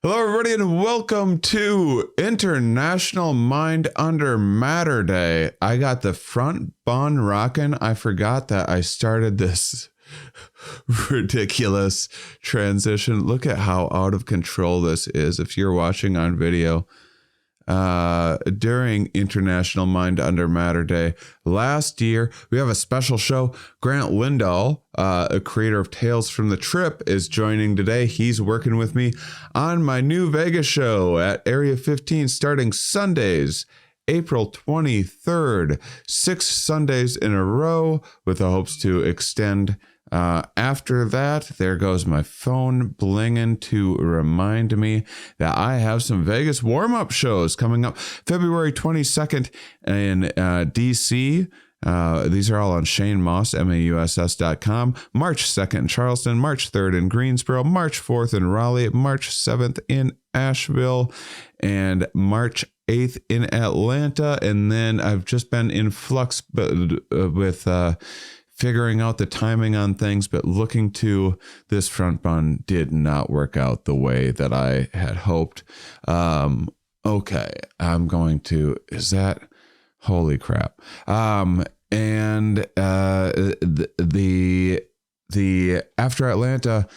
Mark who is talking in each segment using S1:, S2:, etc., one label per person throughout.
S1: Hello, everybody, and welcome to International Mind Under Matter Day. I got the front bun rocking. I forgot that I started this ridiculous transition. Look at how out of control this is. If you're watching on video, during International Mind Under Matter Day last year, we have a special show. Grant Lindahl, a creator of Tales from the Trip, is joining today. He's working with me on my new Vegas show at Area 15 starting Sundays, April 23rd, 6 Sundays in a row, with the hopes to extend. After that, there goes my phone blinging to remind me that I have some Vegas warm-up shows coming up February 22nd in DC. These are all on Shane Mauss, MAUSS.com. March 2nd in Charleston, March 3rd in Greensboro, March 4th in Raleigh, March 7th in Asheville, and March 8th in Atlanta. And then I've just been in flux with figuring out the timing on things, but looking to this front bun did not work out the way that I had hoped. Okay, I'm going to, holy crap. And the after Atlanta,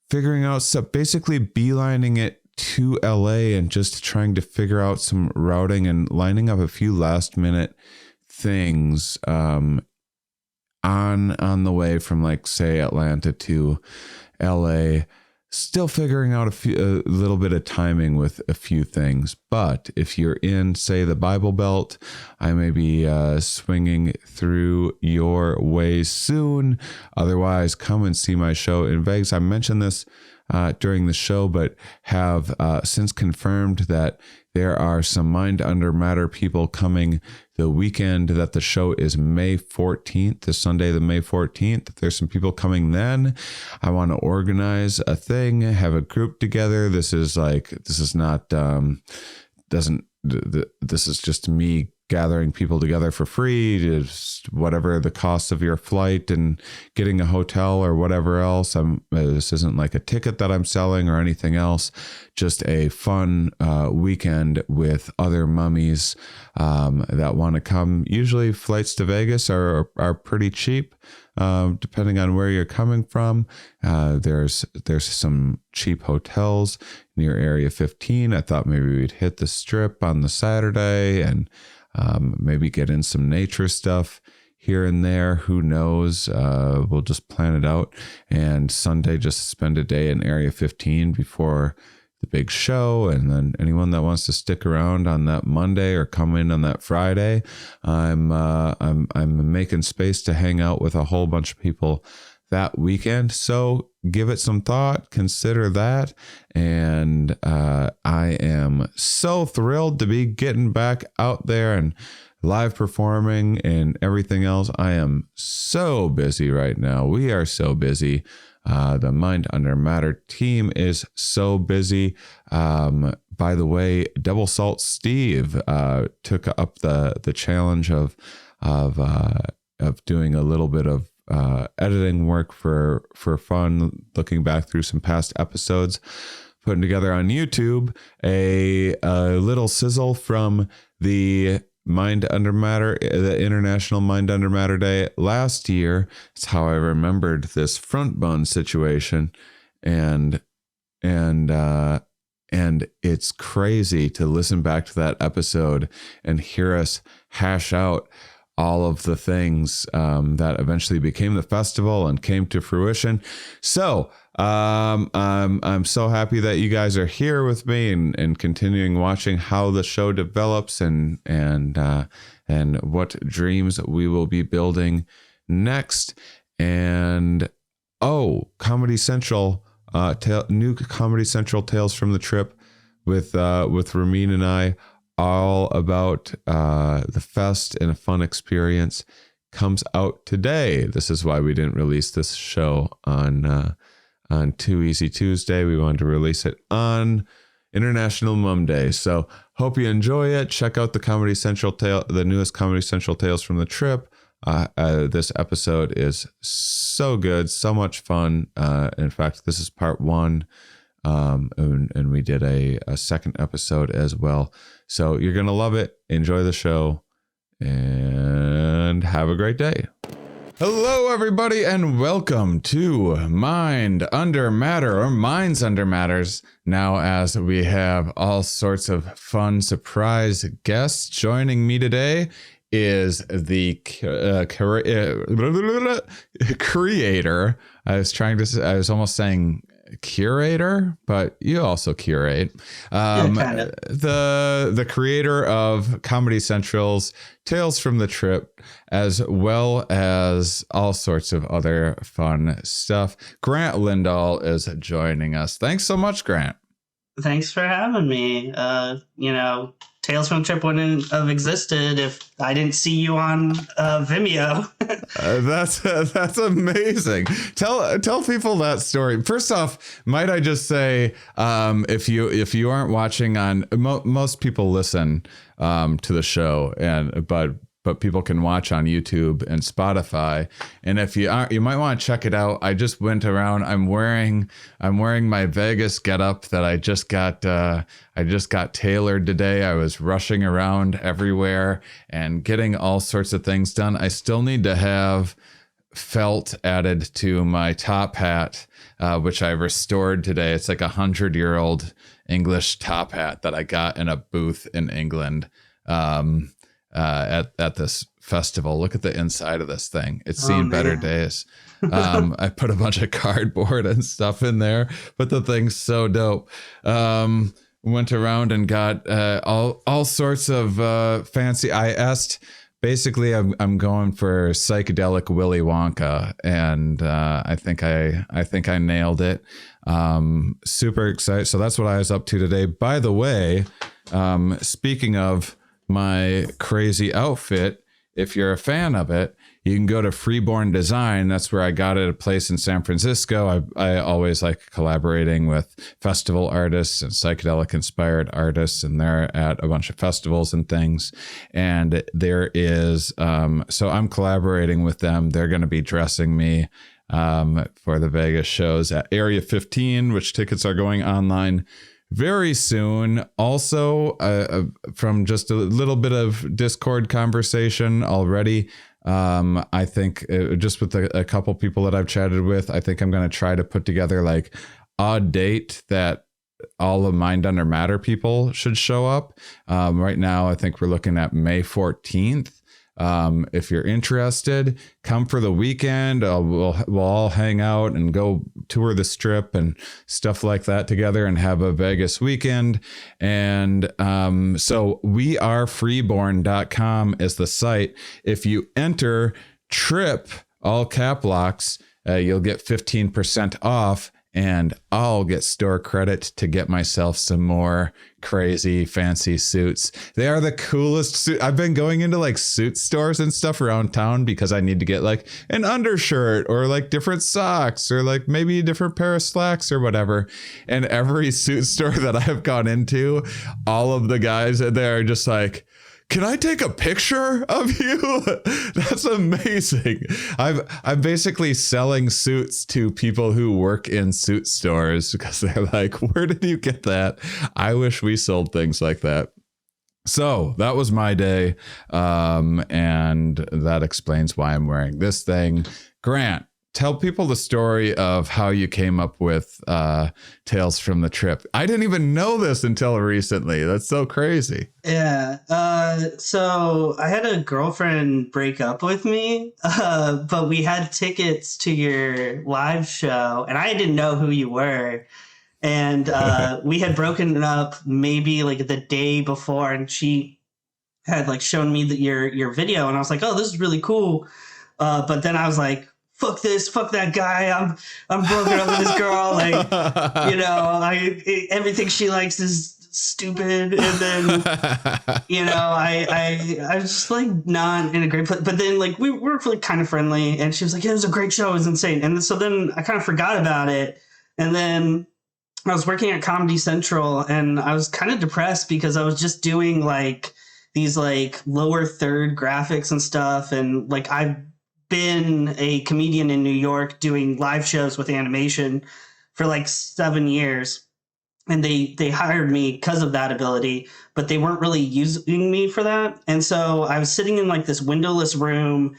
S1: figuring out stuff, basically beelining it to LA and just trying to figure out some routing and lining up a few last minute things, on the way from, like, say, Atlanta to LA, still figuring out a little bit of timing with a few things. But if you're in, say, the Bible Belt, I may be swinging through your way soon. Otherwise, come and see my show in Vegas. I mentioned this during the show, but have since confirmed that there are some Mind Under Matter people coming the weekend that the show is May 14th, the Sunday, the May 14th. There's some people coming then. I want to organize a thing, have a group together. This is just me gathering people together for free, just whatever the cost of your flight and getting a hotel or whatever else. This isn't like a ticket that I'm selling or anything else, just a fun weekend with other mummies that want to come. Usually flights to Vegas are pretty cheap, depending on where you're coming from. There's some cheap hotels near Area 15. I thought maybe we'd hit the Strip on the Saturday and maybe get in some nature stuff here and there. Who knows? We'll just plan it out. And Sunday, just spend a day in Area 15 before the big show. And then anyone that wants to stick around on that Monday or come in on that Friday, I'm making space to hang out with a whole bunch of people that weekend. So give it some thought, consider that. And I am so thrilled to be getting back out there and live performing and everything else. I am so busy right now. We are so busy. The Mind Under Matter team is so busy. By the way, Double Salt Steve took up the challenge of doing a little bit of editing work for fun, looking back through some past episodes, putting together on YouTube a little sizzle from the Mind Under Matter, the International Mind Under Matter Day last year. It's how I remembered this front bun situation, and it's crazy to listen back to that episode and hear us hash out all of the things that eventually became the festival and came to fruition. So I'm so happy that you guys are here with me and continuing watching how the show develops and what dreams we will be building next. And Comedy Central, new Comedy Central Tales from the Trip with Ramin and I, all about the fest and a fun experience, comes out today. This is why we didn't release this show on Too Easy Tuesday. We wanted to release it on International Mum Day. So hope you enjoy it. Check out the Comedy Central the newest Comedy Central Tales from the Trip. This episode is so good, so much fun. In fact, this is part one And we did a second episode as well. So you're going to love it. Enjoy the show and have a great day. Hello, everybody, and welcome to Mind Under Matter, or Minds Under Matters. Now, as we have all sorts of fun surprise guests joining me today, is the creator. I was almost saying curator, but you also curate.
S2: Kind of.
S1: The creator of Comedy Central's Tales from the Trip, as well as all sorts of other fun stuff. Grant Lindahl is joining us. Thanks so much, Grant.
S2: Thanks for having me. Tales from the Trip wouldn't have existed if I didn't see you on Vimeo.
S1: That's amazing. Tell people that story. First off, might I just say, if you aren't watching on, most people listen to the show, but people can watch on YouTube and Spotify. And if you aren't, you might want to check it out. I just went around. I'm wearing my Vegas getup that I just got tailored today. I was rushing around everywhere and getting all sorts of things done. I still need to have felt added to my top hat, which I restored today. It's like 100-year-old English top hat that I got in a booth in England. At this festival. Look at the inside of this thing. It's seen better days. I put a bunch of cardboard and stuff in there, but the thing's so dope. Went around and got all sorts of fancy. I asked. Basically, I'm going for psychedelic Willy Wonka, and I think I nailed it. Super excited. So that's what I was up to today. By the way, speaking of my crazy outfit, if you're a fan of it, you can go to Freeborn Design. That's where I got it, a place in San Francisco. I always like collaborating with festival artists and psychedelic inspired artists, and they're at a bunch of festivals and things. And there is, so I'm collaborating with them. They're going to be dressing me for the Vegas shows at Area 15, which tickets are going online very soon. Also, from just a little bit of Discord conversation already, I think just with a couple people that I've chatted with, I think I'm going to try to put together like a date that all the Mind Under Matter people should show up. Right now, I think we're looking at May 14th. If you're interested, come for the weekend. We'll all hang out and go tour the strip and stuff like that together and have a Vegas weekend. And so wearefreeborn.com is the site. If you enter TRIP, all cap locks, you'll get 15% off. And I'll get store credit to get myself some more crazy fancy suits. They are the coolest suit. I've been going into like suit stores and stuff around town because I need to get like an undershirt or like different socks or like maybe a different pair of slacks or whatever. And every suit store that I've gone into, all of the guys in there are just like, can I take a picture of you? That's amazing. I'm basically selling suits to people who work in suit stores because they're like, where did you get that? I wish we sold things like that. So that was my day. And that explains why I'm wearing this thing. Grant, tell people the story of how you came up with Tales from the Trip. I didn't even know this until recently. That's so crazy.
S2: Yeah. So I had a girlfriend break up with me, but we had tickets to your live show, and I didn't know who you were. And we had broken up maybe like the day before, and she had like shown me your video, and I was like, oh, this is really cool. But then I was like, fuck this, fuck that guy. I'm broken up with this girl. Like, everything she likes is stupid. And then, I was just like not in a great place. But then like we were like kind of friendly, and she was like, yeah, it was a great show. It was insane. And so then I kind of forgot about it. And then I was working at Comedy Central, and I was kind of depressed because I was just doing like these like lower third graphics and stuff. And like I've been a comedian in New York doing live shows with animation for like 7 years. and they hired me because of that ability, but they weren't really using me for that. And so I was sitting in like this windowless room,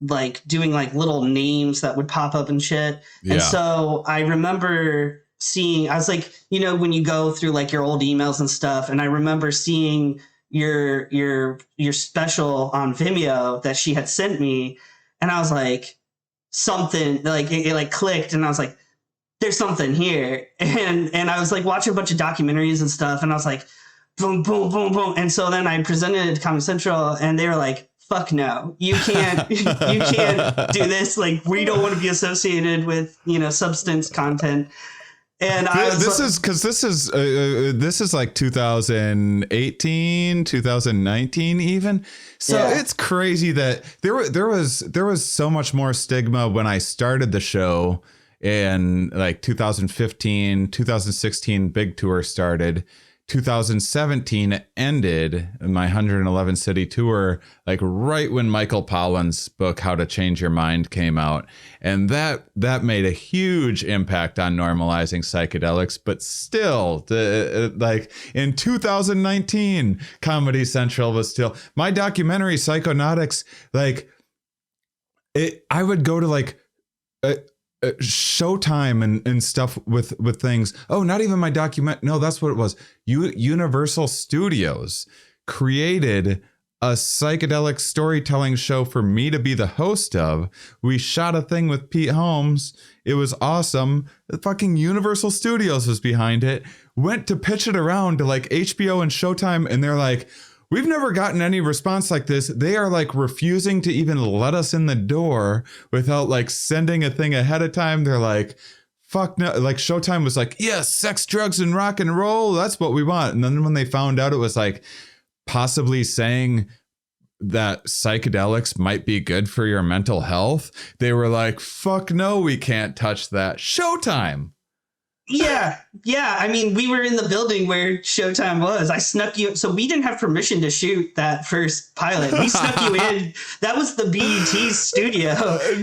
S2: like doing like little names that would pop up and shit.
S1: Yeah.
S2: And so I remember seeing, I was like, you know, when you go through like your old emails and stuff, and I remember seeing your special on Vimeo that she had sent me, and I was like, something like it like clicked, and I was like, there's something here. And I was like watching a bunch of documentaries and stuff, and I was like, boom, boom, boom, boom. And so then I presented it to Comedy Central, and they were like, fuck no, you can't you can't do this. Like, we don't want to be associated with, you know, substance content. And
S1: this is like 2018, 2019 even. So
S2: Yeah.
S1: it's crazy that there was so much more stigma when I started the show in like 2015, 2016 big tour started. 2017 ended my 111 city tour, like right when Michael Pollan's book How to Change Your Mind came out, and that made a huge impact on normalizing psychedelics. But still, like in 2019, Comedy Central was still my documentary Psychonautics. Like I would go to like Showtime and stuff with things. Oh, not even my document. No, that's what it was. Universal Studios created a psychedelic storytelling show for me to be the host of. We shot a thing with Pete Holmes. It was awesome. The fucking Universal Studios was behind it. Went to pitch it around to like HBO and Showtime, and they're like, we've never gotten any response like this. They are like refusing to even let us in the door without like sending a thing ahead of time. They're like, fuck no. Like Showtime was like, yes, sex, drugs, and rock and roll. That's what we want. And then when they found out it was like possibly saying that psychedelics might be good for your mental health, they were like, fuck no, we can't touch that. Showtime.
S2: Yeah. I mean, we were in the building where Showtime was. I snuck you. So we didn't have permission to shoot that first pilot. We snuck you in. That was the BET studio.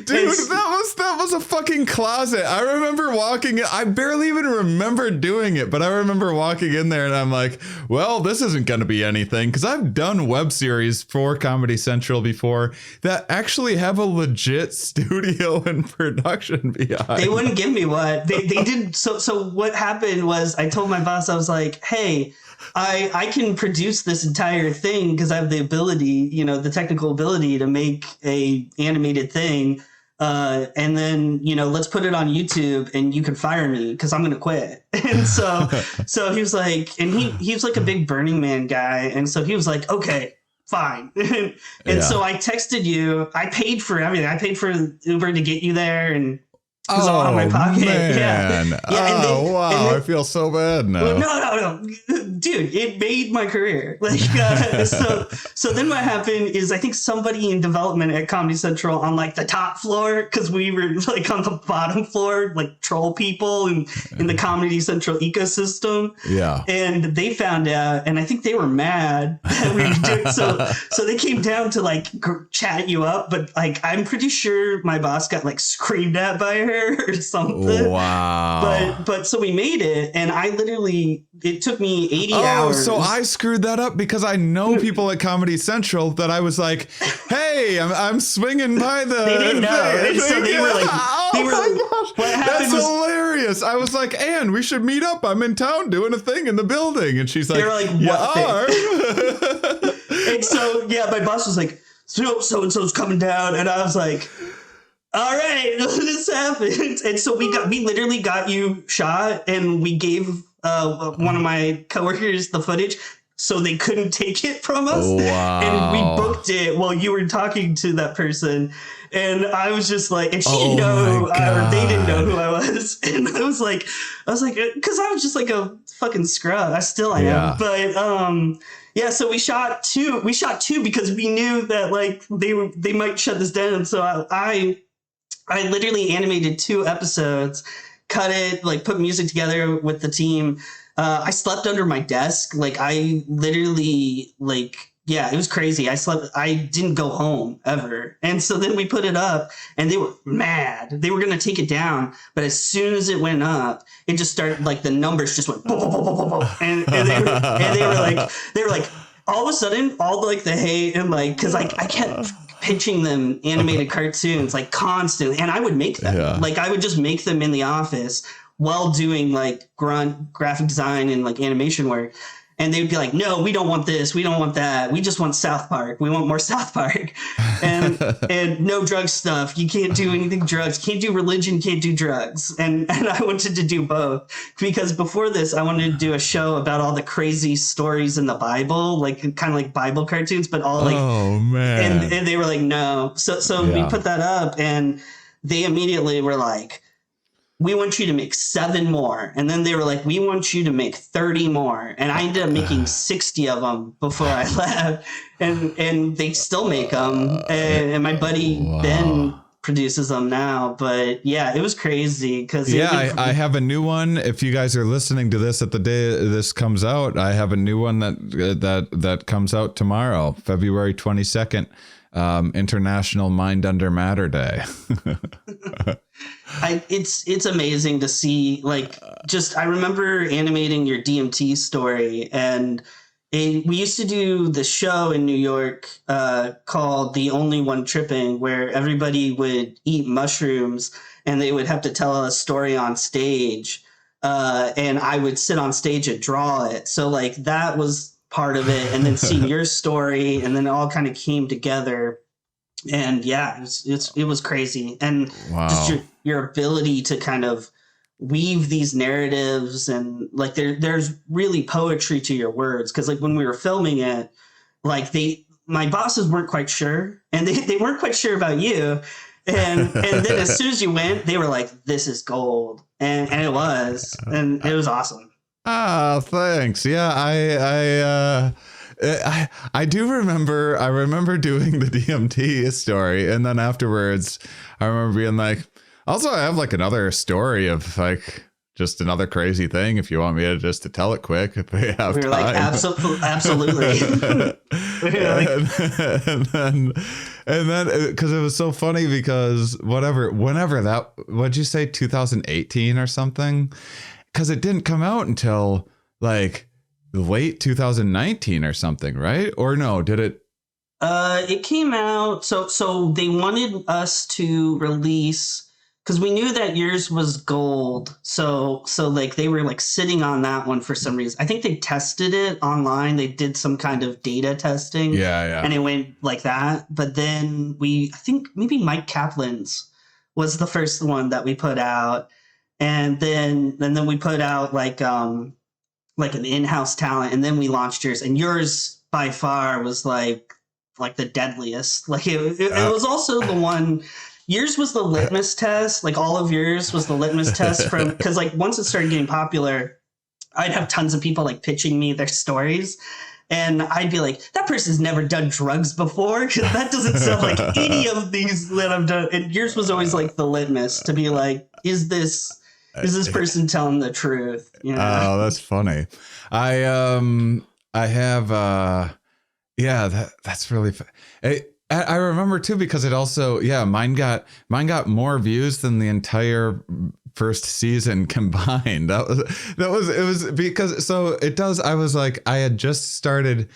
S1: Dude, that was a fucking closet. I remember walking in. I barely even remember doing it, but I remember walking in there and I'm like, well, this isn't going to be anything, because I've done web series for Comedy Central before that actually have a legit studio and production behind.
S2: They wouldn't give me one. They did. So what happened was I told my boss, I was like, hey, I can produce this entire thing because I have the ability, you know, the technical ability to make a animated thing. And then, you know, let's put it on YouTube and you can fire me because I'm going to quit. And so he was like, and he was like a big Burning Man guy. And so he was like, okay, fine. And so I texted you. I paid for everything. I paid for Uber to get you there, and it was all out of my pocket.
S1: Man.
S2: Yeah.
S1: Wow. I feel so bad now.
S2: Well, no. Dude, it made my career. Like, so then what happened is I think somebody in development at Comedy Central on like the top floor, because we were like on the bottom floor, like troll people in the Comedy Central ecosystem.
S1: Yeah.
S2: And they found out, and I think they were mad that we were doing so they came down to like chat you up, but like I'm pretty sure my boss got like screamed at by her or something.
S1: Wow.
S2: But so we made it, and I literally, it took me 80 hours.
S1: So I screwed that up because I know people at Comedy Central that I was like, hey, I'm swinging by the.
S2: They didn't know. And so they were like,
S1: gosh,
S2: what happened
S1: that's hilarious. I was like, Ann, we should meet up. I'm in town doing a thing in the building. And she's like,
S2: they're like, what thing? And so, yeah, my boss was like, so-and-so's coming down. And I was like, all right, this happened. And so we literally got you shot, and we gave one of my coworkers the footage so they couldn't take it from us.
S1: Wow.
S2: And we booked it while you were talking to that person. And I was just like, and she didn't know, or they didn't know who I was. And I was like, because I was just like a fucking scrub. I still am. But yeah, so we shot two because we knew that like they might shut this down. So I literally animated 2 episodes, cut it, like put music together with the team. I slept under my desk. Like I literally like Yeah, it was crazy. I didn't go home ever. And so then we put it up and they were mad. They were going to take it down. But as soon as it went up, it just started like the numbers just went, boom, boom, boom, boom, boom, boom. And they were like, all of a sudden, all like the hate and like, cause like I kept pitching them animated cartoons like constantly. And I would make them.
S1: Yeah.
S2: Like I would just make them in the office while doing like graphic design and like animation work. And they would be like, no, we don't want this. We don't want that. We just want South Park. We want more South Park. And no drug stuff. You can't do anything drugs. Can't do religion. Can't do drugs. And I wanted to do both because before this, I wanted to do a show about all the crazy stories in the Bible, like kind of like Bible cartoons, but all like,
S1: oh man.
S2: And they were like, no. So we put that up and they immediately were like, we want you to make 7 more. And then they were like, we want you to make 30 more. And I ended up making 60 of them before I left. And they still make them. And my buddy Ben produces them now. But yeah, it was crazy. Because
S1: I have a new one. If you guys are listening to this at the day this comes out, I have a new one that comes out tomorrow, February 22nd. International Mind Under Matter Day.
S2: It's amazing to see, like, just I remember animating your DMT story, and we used to do the show in New York called The Only One Tripping, where everybody would eat mushrooms and they would have to tell a story on stage, and I would sit on stage and draw it. So like that was part of it, and then seeing your story, and then it all kind of came together. And yeah, it was crazy. And just your ability to kind of weave these narratives, and like there's really poetry to your words. Cause like when we were filming it, like my bosses weren't quite sure, and they weren't quite sure about you. And then as soon as you went, they were like, this is gold. And it was, and it was awesome.
S1: Ah, thanks. Yeah, I do remember. I remember doing the DMT story, and then afterwards, I remember being like, also, I have like another story of like just another crazy thing. If you want me to just to tell it quick, if we have
S2: we were
S1: time.
S2: Like, absolutely.
S1: And then because it was so funny because whenever that, what'd you say, 2018 or something? Because it didn't come out until like late 2019 or something, right? Or no, did it?
S2: It came out. So they wanted us to release, because we knew that yours was gold. So like they were like sitting on that one for some reason. I think they tested it online. They did some kind of data testing.
S1: Yeah.
S2: And it went like that. But then I think maybe Mike Kaplan's was the first one that we put out. And then we put out like an in-house talent, and then we launched yours, and yours by far was like the deadliest. Like it was also the one. Yours was the litmus test. Like all of yours was the litmus test because like once it started getting popular, I'd have tons of people like pitching me their stories. And I'd be like, that person's never done drugs before, because that doesn't sound like any of these that I've done. And yours was always like the litmus to be like, is this person telling the truth? You know?
S1: Oh, that's funny. I have that's really I remember too, because it also mine got more views than the entire first season combined. It was because so it does. I was like, I had just started.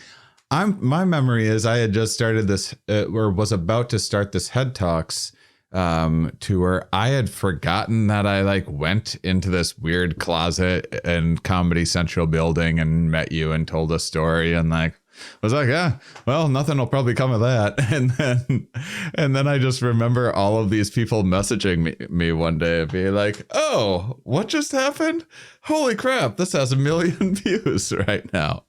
S1: My memory is I had just started this or was about to start this Head Talks tour. I had forgotten that I like went into this weird closet in Comedy Central building and met you and told a story, and like was like, yeah, well, nothing will probably come of that. And then I just remember all of these people messaging me one day and being like, oh, what just happened? Holy crap, this has 1 million views right now.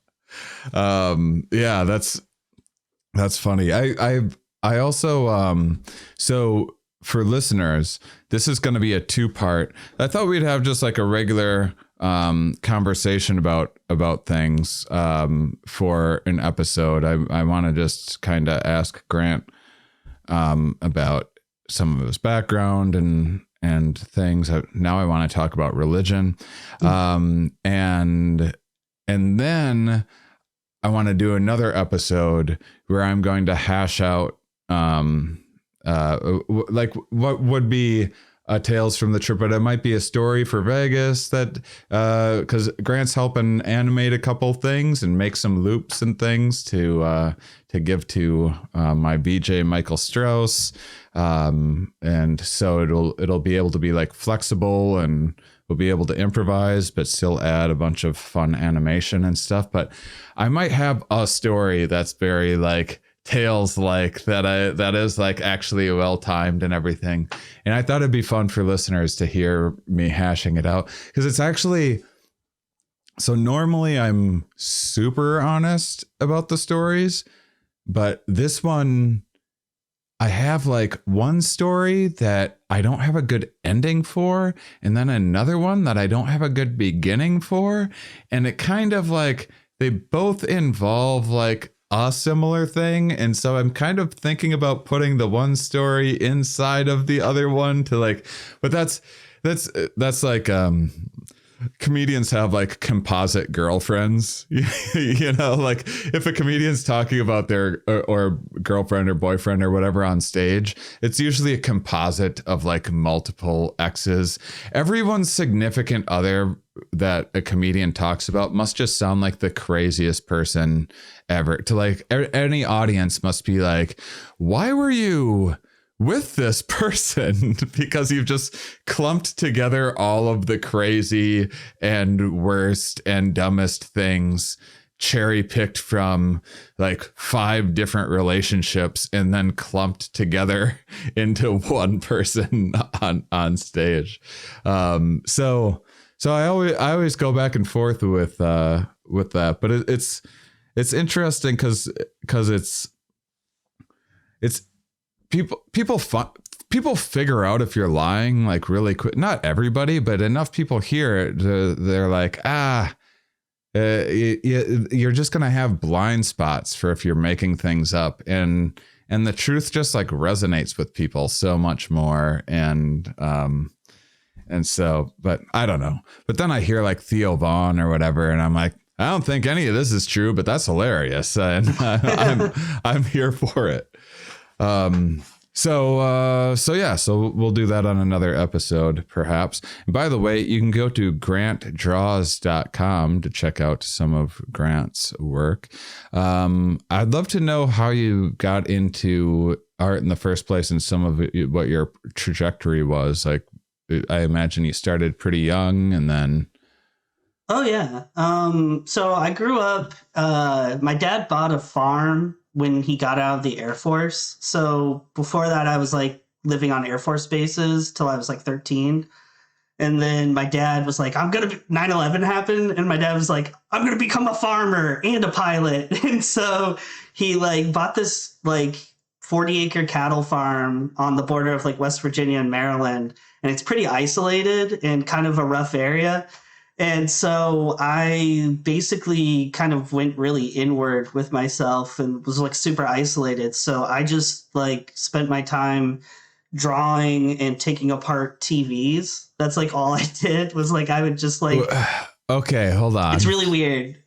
S1: Yeah, that's funny. I also so for listeners, this is going to be a 2-part. I thought we'd have just like a regular conversation about things for an episode. I want to just kind of ask Grant about some of his background and things. Now I want to talk about religion, and then I want to do another episode where I'm going to hash out like what would be tales from the trip, but it might be a story for Vegas that because Grant's helping animate a couple things and make some loops and things to give to my BJ Michael Strauss, and so it'll be able to be like flexible, and we'll be able to improvise but still add a bunch of fun animation and stuff. But I might have a story that's very like tales like that is like actually well timed and everything. And I thought it'd be fun for listeners to hear me hashing it out, because it's actually, so normally I'm super honest about the stories, but this one I have like one story that I don't have a good ending for, and then another one that I don't have a good beginning for. And it kind of like, they both involve like a similar thing. And so I'm kind of thinking about putting the one story inside of the other one to like, but that's like, comedians have like composite girlfriends, you know, like if a comedian's talking about their or girlfriend or boyfriend or whatever on stage, it's usually a composite of like multiple exes. Everyone's significant other that a comedian talks about must just sound like the craziest person ever. To like any audience must be like, why were you with this person? Because you've just clumped together all of the crazy and worst and dumbest things, cherry picked from like 5 different relationships, and then clumped together into one person on stage. So I always go back and forth with that, but it's interesting because it's people figure out if you're lying like really quick. Not everybody, but enough people hear it. They're like, you're just gonna have blind spots for if you're making things up, and the truth just like resonates with people so much more. And so, but I don't know. But then I hear like Theo Vaughn or whatever, and I'm like, I don't think any of this is true, but that's hilarious, and I'm here for it. So we'll do that on another episode, perhaps. And by the way, you can go to grantdraws.com to check out some of Grant's work. I'd love to know how you got into art in the first place, and some of it, what your trajectory was. Like, I imagine you started pretty young, and then.
S2: Oh yeah. So I grew up, my dad bought a farm when he got out of the Air Force. So before that, I was like living on Air Force bases till I was like 13. And then my dad was like, 9/11 happened. And my dad was like, I'm going to become a farmer and a pilot. And so he like bought this like 40-acre cattle farm on the border of like West Virginia and Maryland. And it's pretty isolated and kind of a rough area. And so I basically kind of went really inward with myself and was like super isolated. So I just like spent my time drawing and taking apart TVs. That's like all I did, was like I would just like.
S1: Okay, hold on.
S2: It's really weird.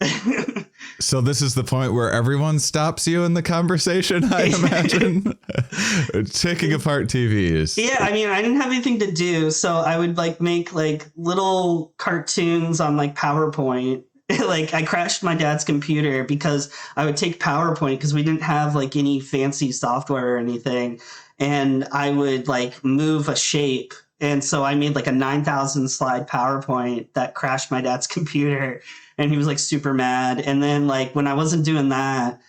S1: So this is the point where everyone stops you in the conversation, I imagine. Taking apart TVs.
S2: Yeah, I mean, I didn't have anything to do, so I would like make like little cartoons on like PowerPoint. Like I crashed my dad's computer because I would take PowerPoint, because we didn't have like any fancy software or anything, and I would like move a shape. And so I made like a 9,000 slide PowerPoint that crashed my dad's computer, and he was like super mad. And then like when I wasn't doing that,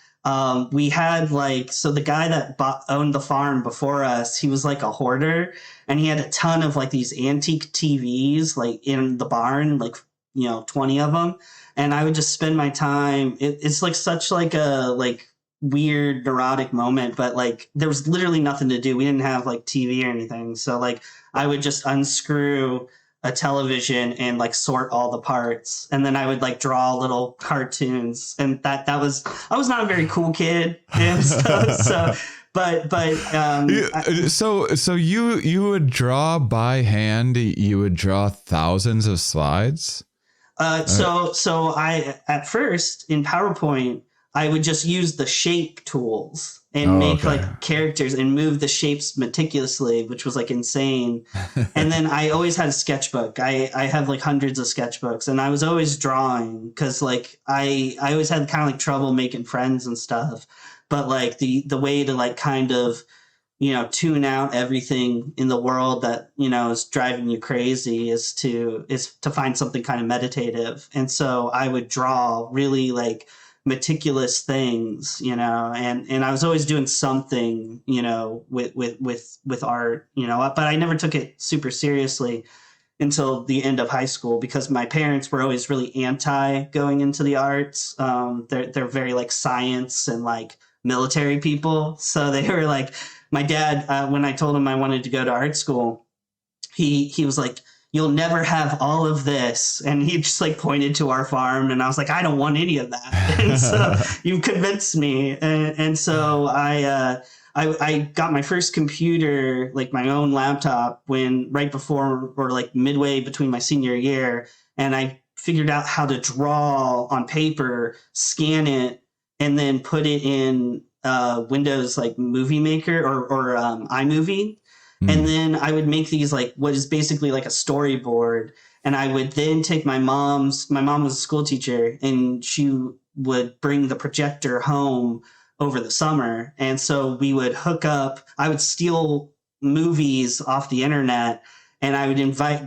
S2: we had like, so the guy that owned the farm before us, he was like a hoarder, and he had a ton of like these antique TVs like in the barn, like, 20 of them. And I would just spend my time. It's like such like a like weird neurotic moment, but like there was literally nothing to do. We didn't have like TV or anything. So like I would just unscrew a television and like sort all the parts, and then I would like draw little cartoons, and that was, I was not a very cool kid and stuff.
S1: So you would draw by hand. You would draw thousands of slides.
S2: So I, at first in PowerPoint, I would just use the shape tools and
S1: Oh,
S2: make
S1: okay.
S2: like characters and move the shapes meticulously, which was like insane. And then I always had a sketchbook. I have like hundreds of sketchbooks, and I was always drawing because like I always had kind of like trouble making friends and stuff. But like the way to like kind of, tune out everything in the world that, is driving you crazy is to find something kind of meditative. And so I would draw really like meticulous things, and I was always doing something, with art, but I never took it super seriously until the end of high school because my parents were always really anti going into the arts. They're very like science and like military people, so they were like, my dad, when I told him I wanted to go to art school, he was like, "You'll never have all of this," and he just like pointed to our farm, and I was like, "I don't want any of that." And so you convinced me, and so I got my first computer, like my own laptop, when right before or like midway between my senior year, and I figured out how to draw on paper, scan it, and then put it in Windows like Movie Maker or iMovie. And
S1: Mm.
S2: then I would make these like what is basically like a storyboard. And I would then take my mom was a school teacher, and she would bring the projector home over the summer. And so we would hook up, I would steal movies off the internet, and I would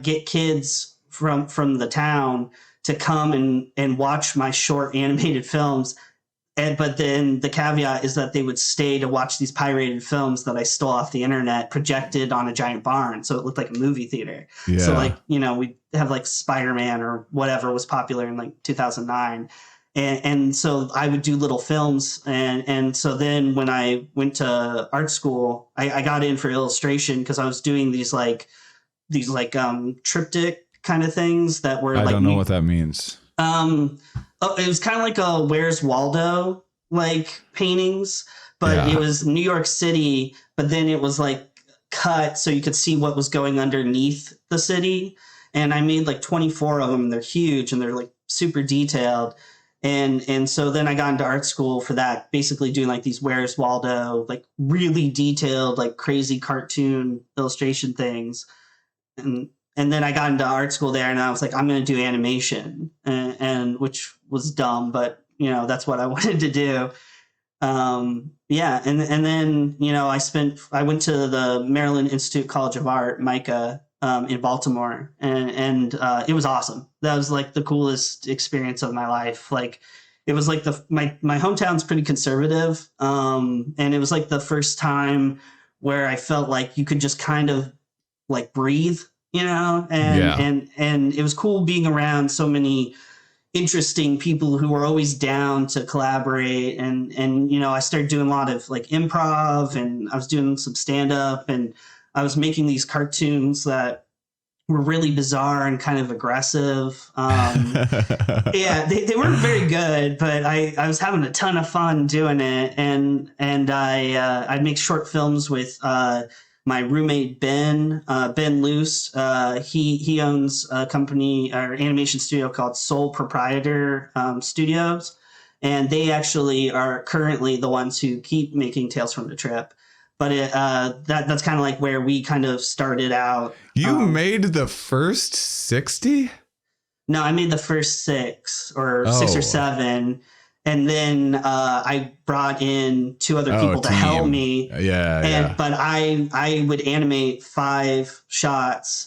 S2: get kids from the town to come and watch my short animated films. But then the caveat is that they would stay to watch these pirated films that I stole off the internet, projected on a giant barn, so it looked like a movie theater. So
S1: Yeah.
S2: like, we'd have like Spider-Man or whatever was popular in like 2009. And so I would do little films, and so then when I went to art school, I got in for illustration because I was doing these triptych kind of things that were
S1: I
S2: like
S1: don't know what that means.
S2: um, it was kind of like a Where's Waldo like paintings, but it
S1: Yeah.
S2: was New York City. But then it was like cut so you could see what was going underneath the city. And I made like 24 of them. They're huge and they're like super detailed. And so then I got into art school for that, basically doing like these Where's Waldo, like really detailed, like crazy cartoon illustration things. And then I got into art school there, and I was like, I'm going to do animation, and which was dumb, but that's what I wanted to do. Yeah, and then I went to the Maryland Institute College of Art, MICA, in Baltimore, and it was awesome. That was like the coolest experience of my life. Like it was like my hometown's pretty conservative, and it was like the first time where I felt like you could just kind of like breathe, and
S1: Yeah.
S2: and it was cool being around so many interesting people who were always down to collaborate. And I started doing a lot of like improv, and I was doing some stand up, and I was making these cartoons that were really bizarre and kind of aggressive. Yeah, they weren't very good, but I was having a ton of fun doing it. And I'd make short films with my roommate Ben Luce. He owns a company or animation studio called Sole Proprietor Studios, and they actually are currently the ones who keep making Tales from the Trip. But that's kind of like where we kind of started out.
S1: You made the first 60?
S2: No, I made the first six or
S1: Oh.
S2: 7, and then I brought in two other people to help
S1: team.
S2: me.
S1: Yeah.
S2: But I would animate 5 shots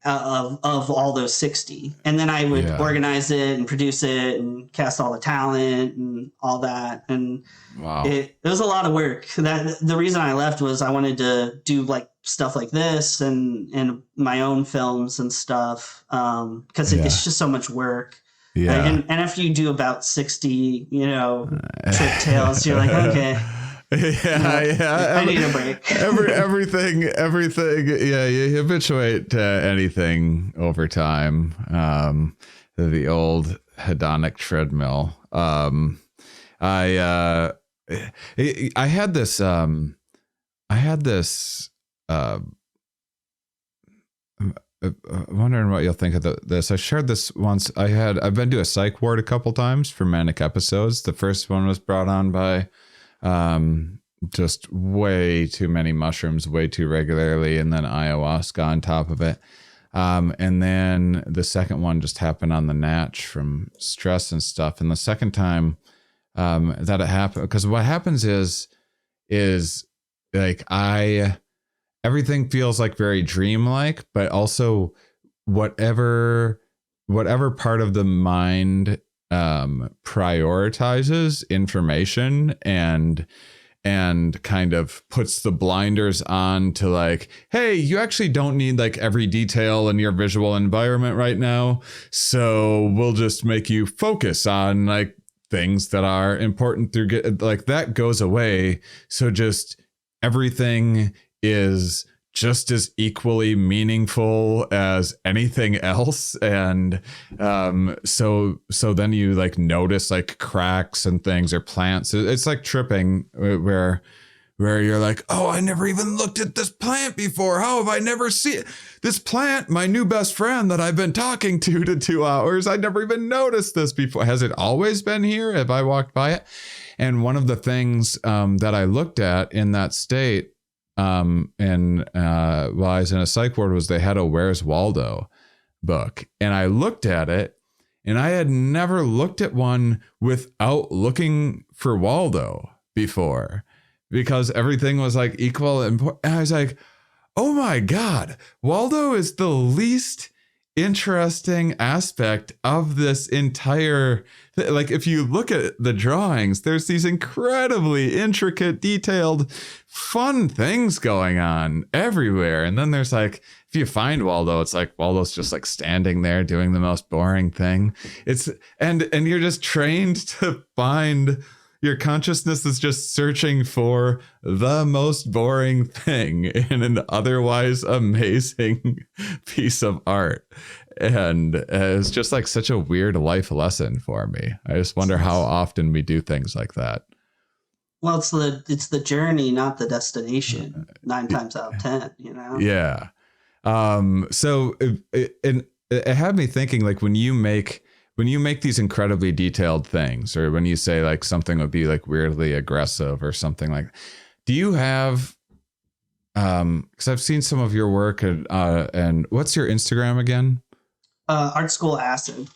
S2: of all those 60, and then I would organize it and produce it and cast all the talent and all that. And
S1: Wow.
S2: it was a lot of work. That the reason I left was I wanted to do like stuff like this and my own films and stuff, because it's just so much work.
S1: Yeah.
S2: And after you do about 60, trick tales, you're like, okay.
S1: Yeah.
S2: I need a break.
S1: everything. Yeah, you habituate to anything over time. The old hedonic treadmill. I had this. wondering what you'll think of this. I shared this once. I've been to a psych ward a couple times for manic episodes. The first one was brought on by just way too many mushrooms, way too regularly, and then ayahuasca on top of it. And then the second one just happened on the natch from stress and stuff. And the second time that it happened, because what happens is like everything feels like very dreamlike, but also whatever part of the mind prioritizes information and kind of puts the blinders on to like, hey, you actually don't need like every detail in your visual environment right now. So we'll just make you focus on like things that are important through like that goes away. So just everything is just as equally meaningful as anything else. And so then you like notice like cracks and things or plants. It's like tripping where you're like, oh, I never even looked at this plant before. How have I never seen it? This plant, my new best friend that I've been talking to 2 hours, I never even noticed this before. Has it always been here? Have I walked by it? And one of the things that I looked at in that state while I was in a psych ward was they had a Where's Waldo book. And I looked at it and I had never looked at one without looking for Waldo before because everything was like equal. And I was like, oh my God, Waldo is the least interesting aspect of this entire, like if you look at the drawings, there's these incredibly intricate, detailed, fun things going on everywhere. And then there's like, if you find Waldo, it's like Waldo's just like standing there doing the most boring thing. And you're just trained to find, your consciousness is just searching for the most boring thing in an otherwise amazing piece of art. And it's just like such a weird life lesson for me. I just wonder how often we do things like that.
S2: Well, it's the journey, not the destination. 9 times out of 10, you know?
S1: Yeah. So it had me thinking, like when you make these incredibly detailed things, or when you say like something would be like weirdly aggressive or something like, do you have, because I've seen some of your work and what's your Instagram again?
S2: Art School Acid.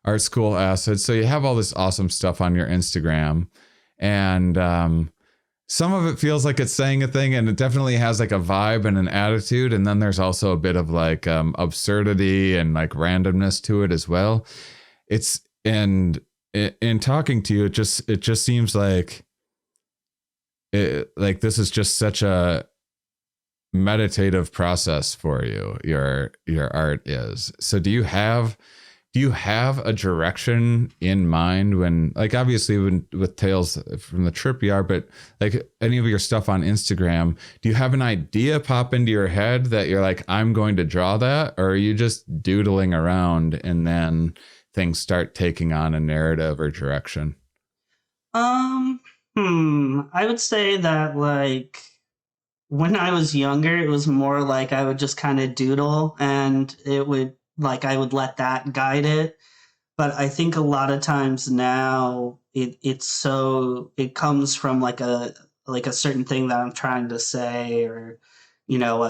S1: Art School Acid. So you have all this awesome stuff on your Instagram, and some of it feels like it's saying a thing, and it definitely has like a vibe and an attitude. And then there's also a bit of like absurdity and like randomness to it as well. In talking to you, it just seems like this is just such a meditative process for you. Your art is. So do you have a direction in mind when, like, obviously with Tales from the Trip you are, but like any of your stuff on Instagram, do you have an idea pop into your head that you're like, I'm going to draw that? Or are you just doodling around and then things start taking on a narrative or direction?
S2: I would say that like when I was younger, it was more like I would just kind of doodle and it would like I would let that guide it. But I think a lot of times now it comes from like a certain thing that I'm trying to say, or you know,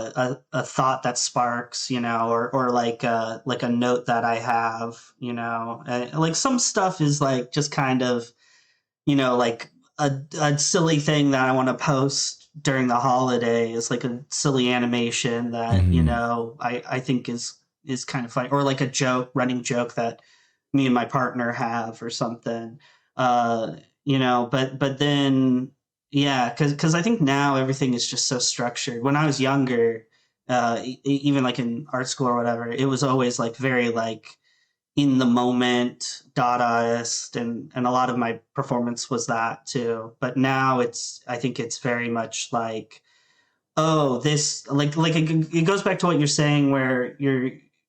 S2: a thought that sparks, you know, or like a note that I have, you know. And like some stuff is like just kind of, you know, like a silly thing that I want to post during the holiday is like a silly animation that, you know, I think is kind of funny, or like a running joke that me and my partner have or something. You know, but then yeah, because I think now everything is just so structured. When I was younger, even like in art school or whatever, it was always like very like in the moment, Dadaist, and a lot of my performance was that too. But now I think it's very much like, oh, this like it goes back to what you're saying, where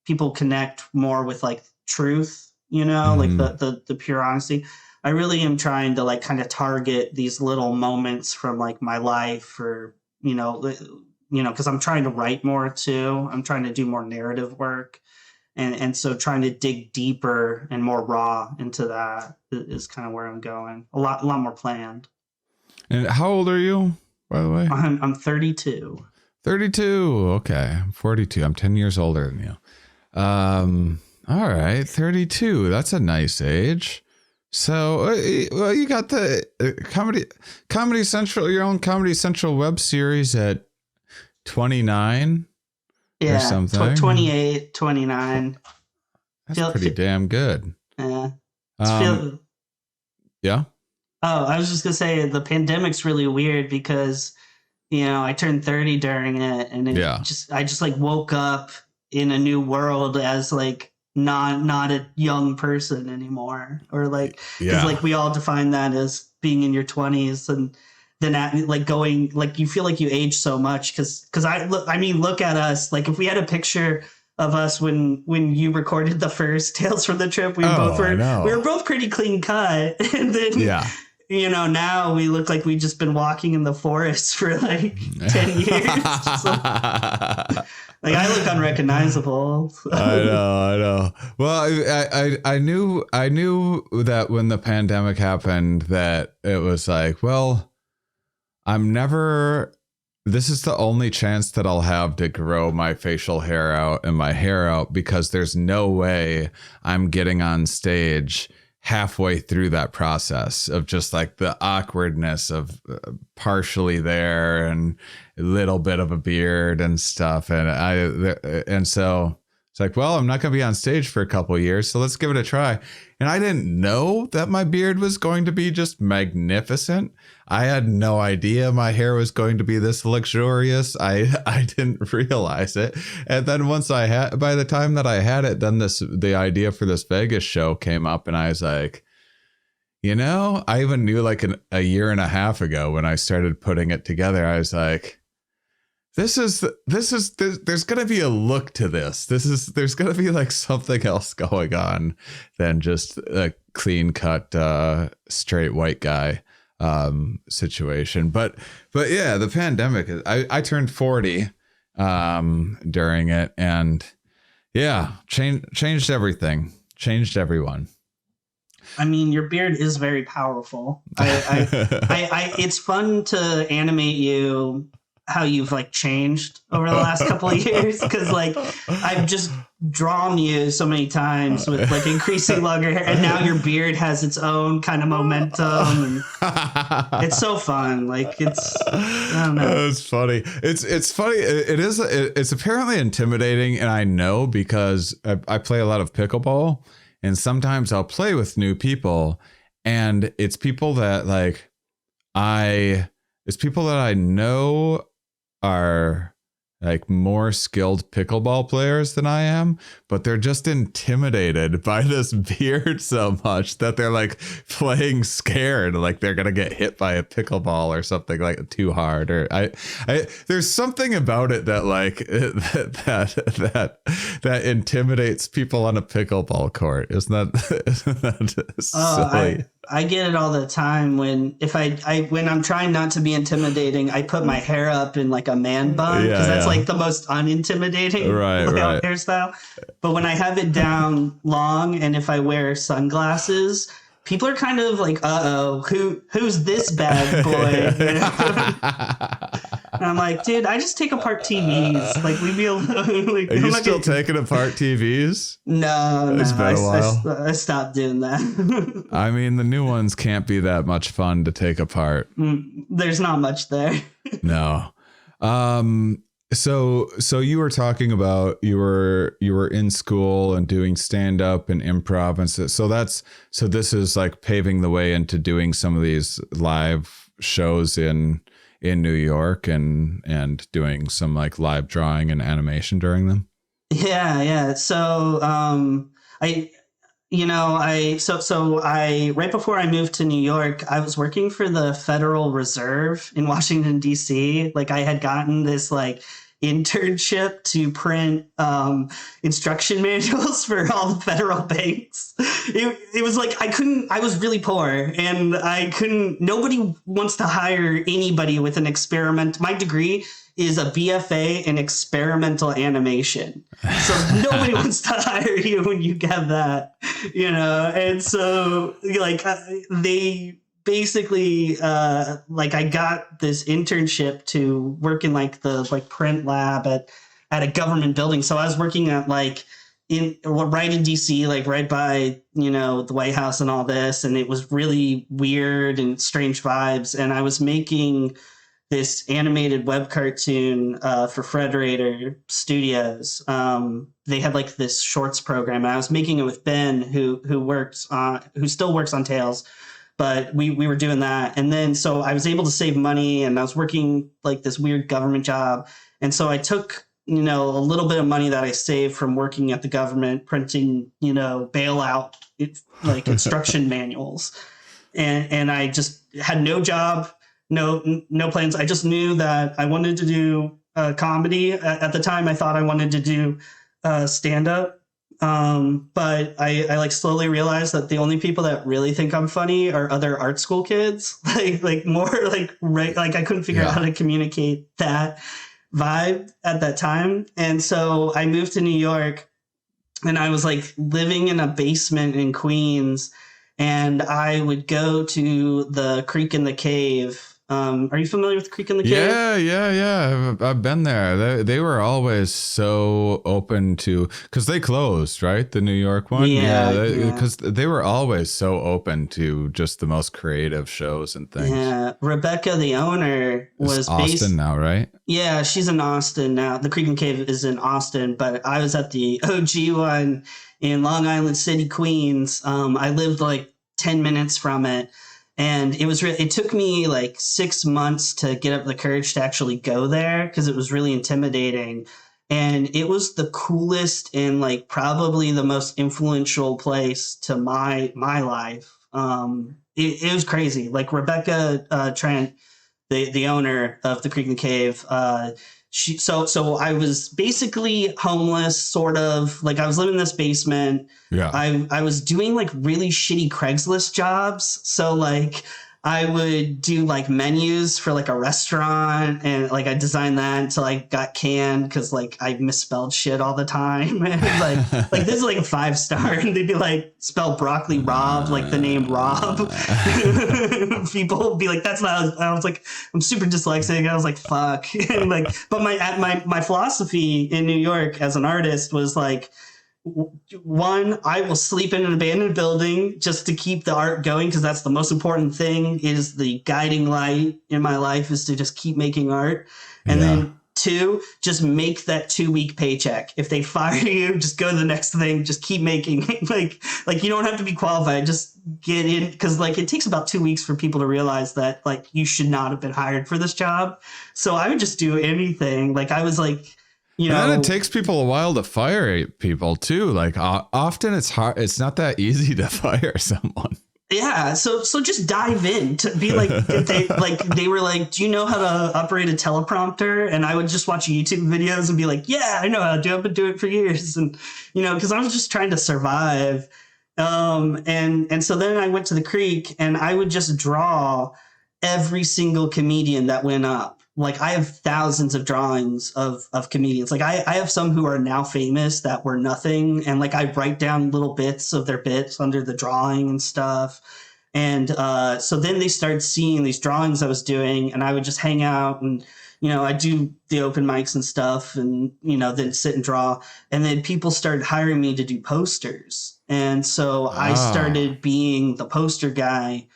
S2: people connect more with like truth, you know, like the pure honesty. I really am trying to like kind of target these little moments from like my life, or you know, because I'm trying to write more too. I'm trying to do more narrative work. And so trying to dig deeper and more raw into that is kind of where I'm going. A lot more planned.
S1: And how old are you, by the way?
S2: I'm 32.
S1: 32. Okay. I'm 42. I'm 10 years older than you. All right. 32. That's a nice age. So, well, you got the Comedy Central, your own Comedy Central web series at 29 or something.
S2: 28, 29.
S1: That's pretty damn good.
S2: Yeah.
S1: Yeah.
S2: Oh, I was just going to say the pandemic's really weird because, I turned 30 during it, and I just like woke up in a new world as like not a young person anymore, or like, because like we all define that as being in your 20s, and then going, like, you feel like you age so much because look at us. Like, if we had a picture of us when you recorded the first Tales from the Trip, we were both pretty clean cut, and then now we look like we've just been walking in the forest for like 10 years. Like I look unrecognizable.
S1: I know. Well, I knew that when the pandemic happened that it was like, well, this is the only chance that I'll have to grow my facial hair out and my hair out, because there's no way I'm getting on stage halfway through that process of just like the awkwardness of partially there and a little bit of a beard and stuff. And so it's like, well, I'm not going to be on stage for a couple of years, so let's give it a try. And I didn't know that my beard was going to be just magnificent. I had no idea my hair was going to be this luxurious. I didn't realize it. And then by the time that I had it done, the idea for this Vegas show came up, and I was like, I even knew like a year and a half ago when I started putting it together, I was like, there's going to be a look to this. There's going to be like something else going on than just a clean cut, straight white guy situation. But yeah, the pandemic, I turned 40 during it, and yeah, changed everything, changed everyone.
S2: I mean, your beard is very powerful. It's fun to animate you, how you've like changed over the last couple of years, because like I've just drawn you so many times with like increasing longer hair, and now your beard has its own kind of momentum, and it's so fun. Like I don't know.
S1: It's funny. It's funny. It's apparently intimidating, and I know because I play a lot of pickleball, and sometimes I'll play with new people, and it's people that it's people that I know are like more skilled pickleball players than I am, but they're just intimidated by this beard so much that they're like playing scared, like they're gonna get hit by a pickleball or something like too hard. Or I there's something about it that like that intimidates people on a pickleball court. Isn't that silly?
S2: I get it all the time when I'm trying not to be intimidating, I put my hair up in like a man bun, because that's like the most unintimidating hairstyle. But when I have it down long, and if I wear sunglasses, people are kind of like, who's this bad boy? And I'm like, dude, I just take apart TVs. Like, leave me alone. Like,
S1: are you still taking apart TVs?
S2: No,
S1: it's been a while.
S2: I stopped doing that.
S1: I mean, the new ones can't be that much fun to take apart.
S2: There's not much there.
S1: No. So you were talking about you were in school and doing stand up and improv, and so this is like paving the way into doing some of these live shows in New York and doing some like live drawing and animation during them.
S2: Yeah. So I right before I moved to New York, I was working for the Federal Reserve in Washington, D.C. Like, I had gotten this like internship to print instruction manuals for all the federal banks. It was like I was really poor, and nobody wants to hire anybody with an experiment. My degree is a BFA in experimental animation. So nobody wants to hire you when you have that, And so like they basically like I got this internship to work in like the like print lab at a government building. So I was working at right in DC, like right by, the White House and all this. And it was really weird and strange vibes. And I was making this animated web cartoon for Frederator Studios. They had like this shorts program. And I was making it with Ben, who still works on Tails. But we were doing that. And then so I was able to save money, and I was working like this weird government job. And so I took, a little bit of money that I saved from working at the government, printing, bailout, like instruction manuals. And I just had no job, no plans. I just knew that I wanted to do comedy. At the time, I thought I wanted to do stand-up. But I like slowly realized that the only people that really think I'm funny are other art school kids, like more like I couldn't figure out how to communicate that vibe at that time. And so I moved to New York, and I was like living in a basement in Queens, and I would go to the Creek and the Cave. Are you familiar with Creek and the Cave?
S1: Yeah. I've been there. They were always so open to, because they closed, right? The New York one. Because they were always so open to just the most creative shows and things.
S2: Yeah, Rebecca, the owner, was
S1: Austin now, right?
S2: Yeah, she's in Austin now. The Creek and Cave is in Austin, but I was at the OG one in Long Island City, Queens. I lived like 10 minutes from it. And it took me like 6 months to get up the courage to actually go there, because it was really intimidating. And it was the coolest and like probably the most influential place to my life. It was crazy. Like Rebecca Trent, the owner of the Creek and Cave, so I was basically homeless, sort of. Like I was living in this basement.
S1: Yeah.
S2: I was doing like really shitty Craigslist jobs. So like I would do like menus for like a restaurant, and like I designed that until I got canned because like I misspelled shit all the time. And like this is like a 5-star, and they'd be like spell broccoli Rob, like the name Rob. People would be like, that's not. I was like, I'm super dyslexic. I was like, fuck. And like, but my philosophy in New York as an artist was like, one, I will sleep in an abandoned building just to keep the art going, because that's the most important thing. Is the guiding light in my life is to just keep making art. And then 2, just make that 2-week paycheck. If they fire you, just go to the next thing. Just keep making. like you don't have to be qualified. Just get in, because like it takes about 2 weeks for people to realize that like you should not have been hired for this job. So I would just do anything. Like I was like,
S1: and then it takes people a while to fire people too. Like often it's hard. It's not that easy to fire someone.
S2: Yeah. So just dive in to be like, they were like, do you know how to operate a teleprompter? And I would just watch YouTube videos and be like, yeah, I know how to do it. I've been doing it for years. And, because I was just trying to survive. And so then I went to the Creek, and I would just draw every single comedian that went up. Like I have thousands of drawings of comedians. Like I have some who are now famous that were nothing. And like I write down little bits of their bits under the drawing and stuff. And so then they started seeing these drawings I was doing, and I would just hang out and, I do the open mics and stuff, and, then sit and draw. And then people started hiring me to do posters. And so I started being the poster guy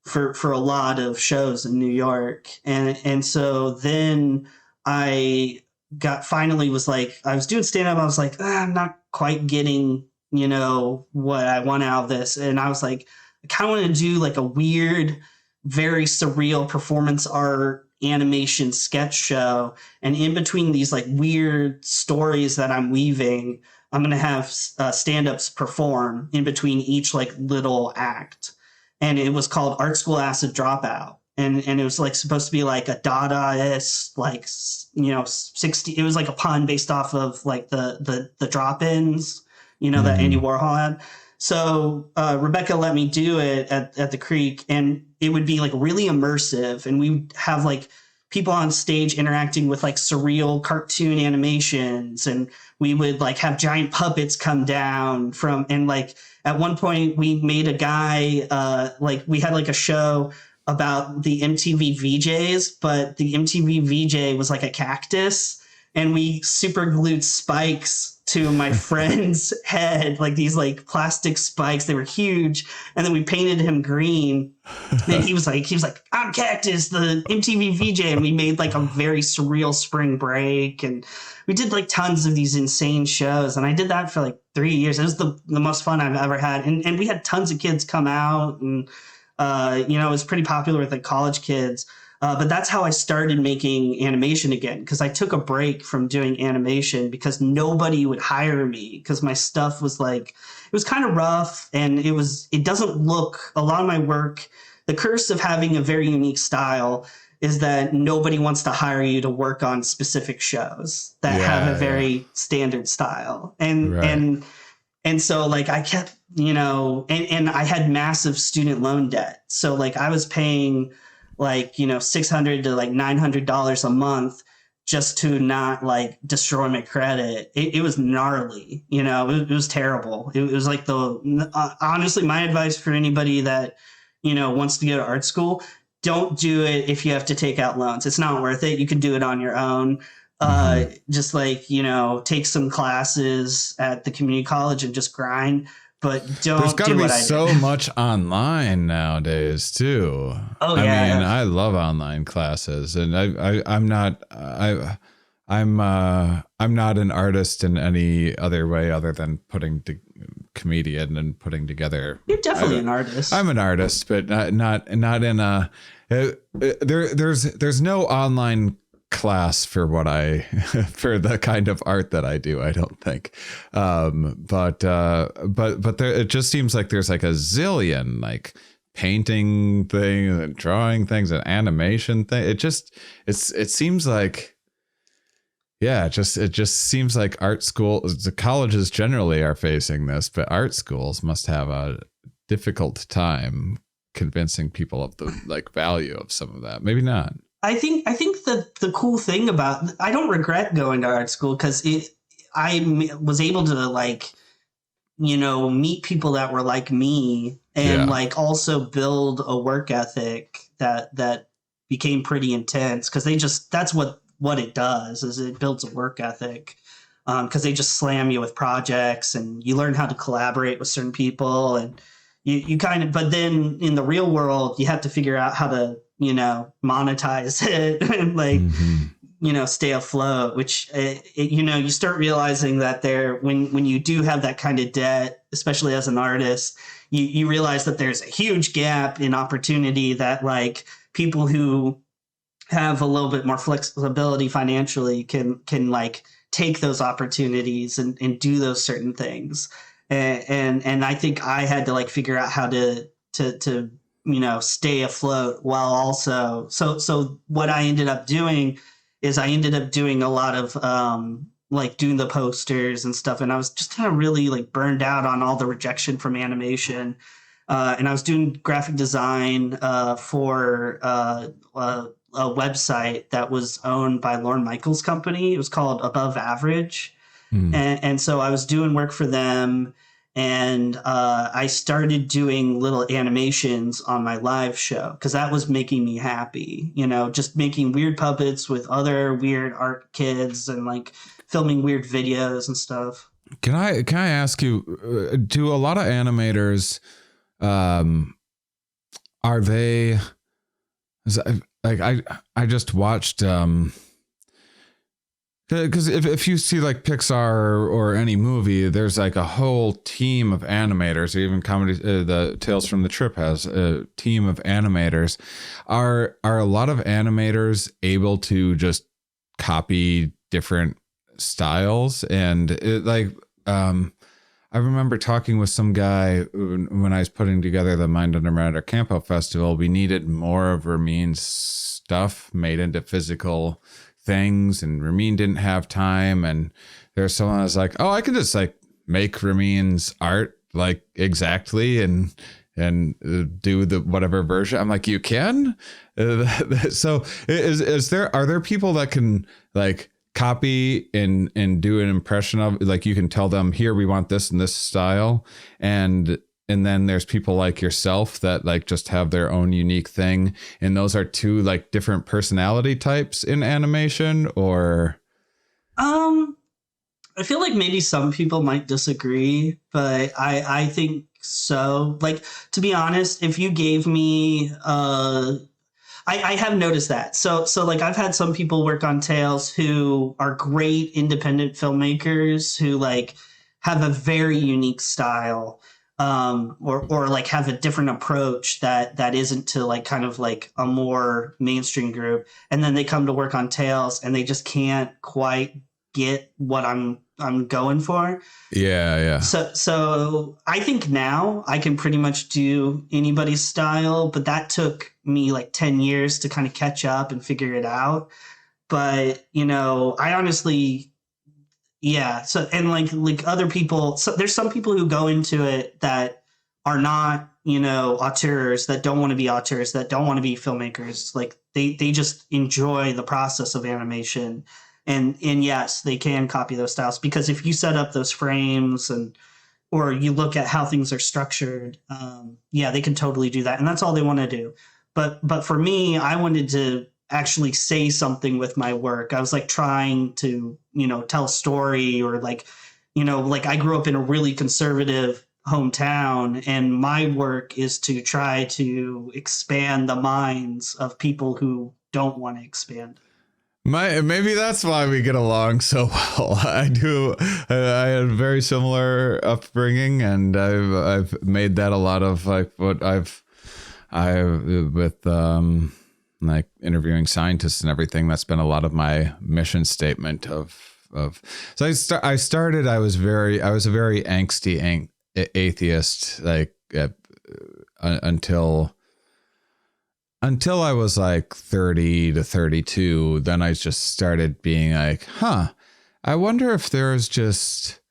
S2: for a lot of shows in New York. And so then I was like, I was doing stand-up. I was like, I'm not quite getting, what I want out of this. And I was like, I kind of want to do like a weird, very surreal performance art animation sketch show. And in between these like weird stories that I'm weaving, I'm going to have stand-ups perform in between each like little act. And it was called Art School Acid Dropout. And it was like supposed to be like a Dadaist, like, 60. It was like a pun based off of like the drop-ins, that Andy Warhol had. So Rebecca let me do it at the Creek, and it would be like really immersive. And we have like people on stage interacting with like surreal cartoon animations, and we would like have giant puppets come down from, and like at one point we made a guy like we had like a show about the MTV VJs, but the MTV VJ was like a cactus, and we super glued spikes to my friend's head, like these like plastic spikes. They were huge, and then we painted him green. And he was like, I'm Cactus, the MTV VJ, and we made like a very surreal spring break, and we did like tons of these insane shows. And I did that for like 3 years. It was the most fun I've ever had, and we had tons of kids come out, and you know, it was pretty popular with the college kids. But that's how I started making animation again, because I took a break from doing animation because nobody would hire me because my stuff was like, it was kind of rough, and it doesn't look, a lot of my work, the curse of having a very unique style is that nobody wants to hire you to work on specific shows that have a very standard style. And so like I kept, you know, and I had massive student loan debt. So like I was paying like, you know, $600 to like $900 a month just to not like destroy my credit. It was gnarly, you know, it was terrible. It was like honestly, my advice for anybody that, you know, wants to go to art school, don't do it if you have to take out loans. It's not worth it. You can do it on your own. Just like, you know, take some classes at the community college and just grind, but don't.
S1: There's got to be so much online nowadays too.
S2: Oh yeah.
S1: I mean, I love online classes, and I'm not an artist in any other way other than comedian and putting together.
S2: You're definitely an artist.
S1: I'm an artist, but not in a. There's no online class for for the kind of art that I do, I don't think. But there, it just seems like there's like a zillion like painting things and drawing things and animation thing. It seems like, yeah, it just seems like art schools, the colleges generally are facing this, but art schools must have a difficult time convincing people of the like value of some of that. Maybe not.
S2: I think that the cool thing about, I don't regret going to art school because I was able to like, you know, meet people that were like me, and like also build a work ethic that became pretty intense, because that's what it does, is it builds a work ethic, because they just slam you with projects, and you learn how to collaborate with certain people, and you kind of, but then in the real world you have to figure out how to, you know, monetize it and like, you know, stay afloat, which, you know, you start realizing that when you do have that kind of debt, especially as an artist, you realize that there's a huge gap in opportunity, that like people who have a little bit more flexibility financially can like take those opportunities and do those certain things. And I think I had to like figure out how to you know, stay afloat while also, so what I ended up doing is I ended up doing a lot of like doing the posters and stuff, and I was just kind of really like burned out on all the rejection from animation, and I was doing graphic design for a website that was owned by Lorne Michaels' company. It was called Above Average. And so I was doing work for them, and I started doing little animations on my live show because that was making me happy, you know, just making weird puppets with other weird art kids and like filming weird videos and stuff.
S1: Can I ask you, do a lot of animators, are they like, I just watched, because if you see like Pixar or any movie, there's like a whole team of animators. Even comedy, the Tales from the Trip has a team of animators. Are a lot of animators able to just copy different styles? And I remember talking with some guy when I was putting together the Mind Under Matter Campo Festival. We needed more of Ramin's stuff made into physical things, and Ramin didn't have time, and there's someone that's like, oh, I can just like make Ramin's art like exactly and and do the whatever version. I'm like, you can. So are there people that can like copy and do an impression of, like, you can tell them, here, we want this in this style, and then there's people like yourself that like just have their own unique thing, and those are two like different personality types in animation? Or
S2: I feel like maybe some people might disagree, but I think so. Like, to be honest, if you gave me I have noticed that. So like I've had some people work on Tales who are great independent filmmakers who like have a very unique style, or like have a different approach that isn't to like kind of like a more mainstream group, and then they come to work on Tales and they just can't quite get what I'm going for.
S1: yeah.
S2: So I think now I can pretty much do anybody's style, but that took me like 10 years to kind of catch up and figure it out. But, I honestly, yeah. So, and like other people, so there's some people who go into it that are not, auteurs, that don't want to be auteurs, that don't want to be filmmakers. Like they just enjoy the process of animation. And yes, they can copy those styles, because if you set up those frames or you look at how things are structured, yeah, they can totally do that. And that's all they want to do. But for me, I wanted to actually say something with my work. I was like trying to, tell a story, or like, like I grew up in a really conservative hometown, and my work is to try to expand the minds of people who don't want to expand.
S1: Maybe that's why we get along so well. I do. I had a very similar upbringing, and I've made that a lot of like what I with like interviewing scientists and everything. That's been a lot of my mission statement of. So I started. I was a very angsty atheist, like until I was like 30 to 32. Then I just started being like, I wonder if there's just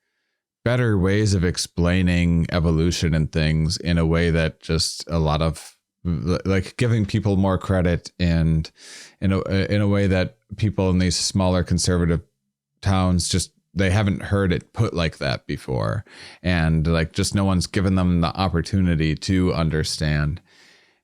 S1: better ways of explaining evolution and things in a way that just a lot of like giving people more credit, and in a way that people in these smaller conservative towns just, they haven't heard it put like that before. And like, just no one's given them the opportunity to understand.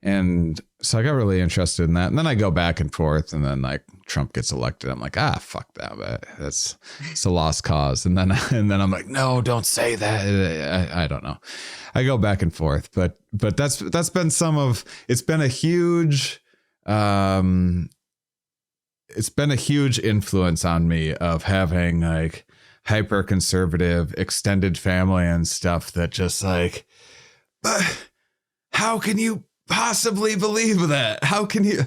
S1: And so I got really interested in that. And then I go back and forth, and then like Trump gets elected. I'm like, fuck that. But it's a lost cause. And then I'm like, no, don't say that. I don't know. I go back and forth, but that's been it's been a huge, influence on me of having like hyper conservative extended family and stuff that just like, but how can you possibly believe that? How can you?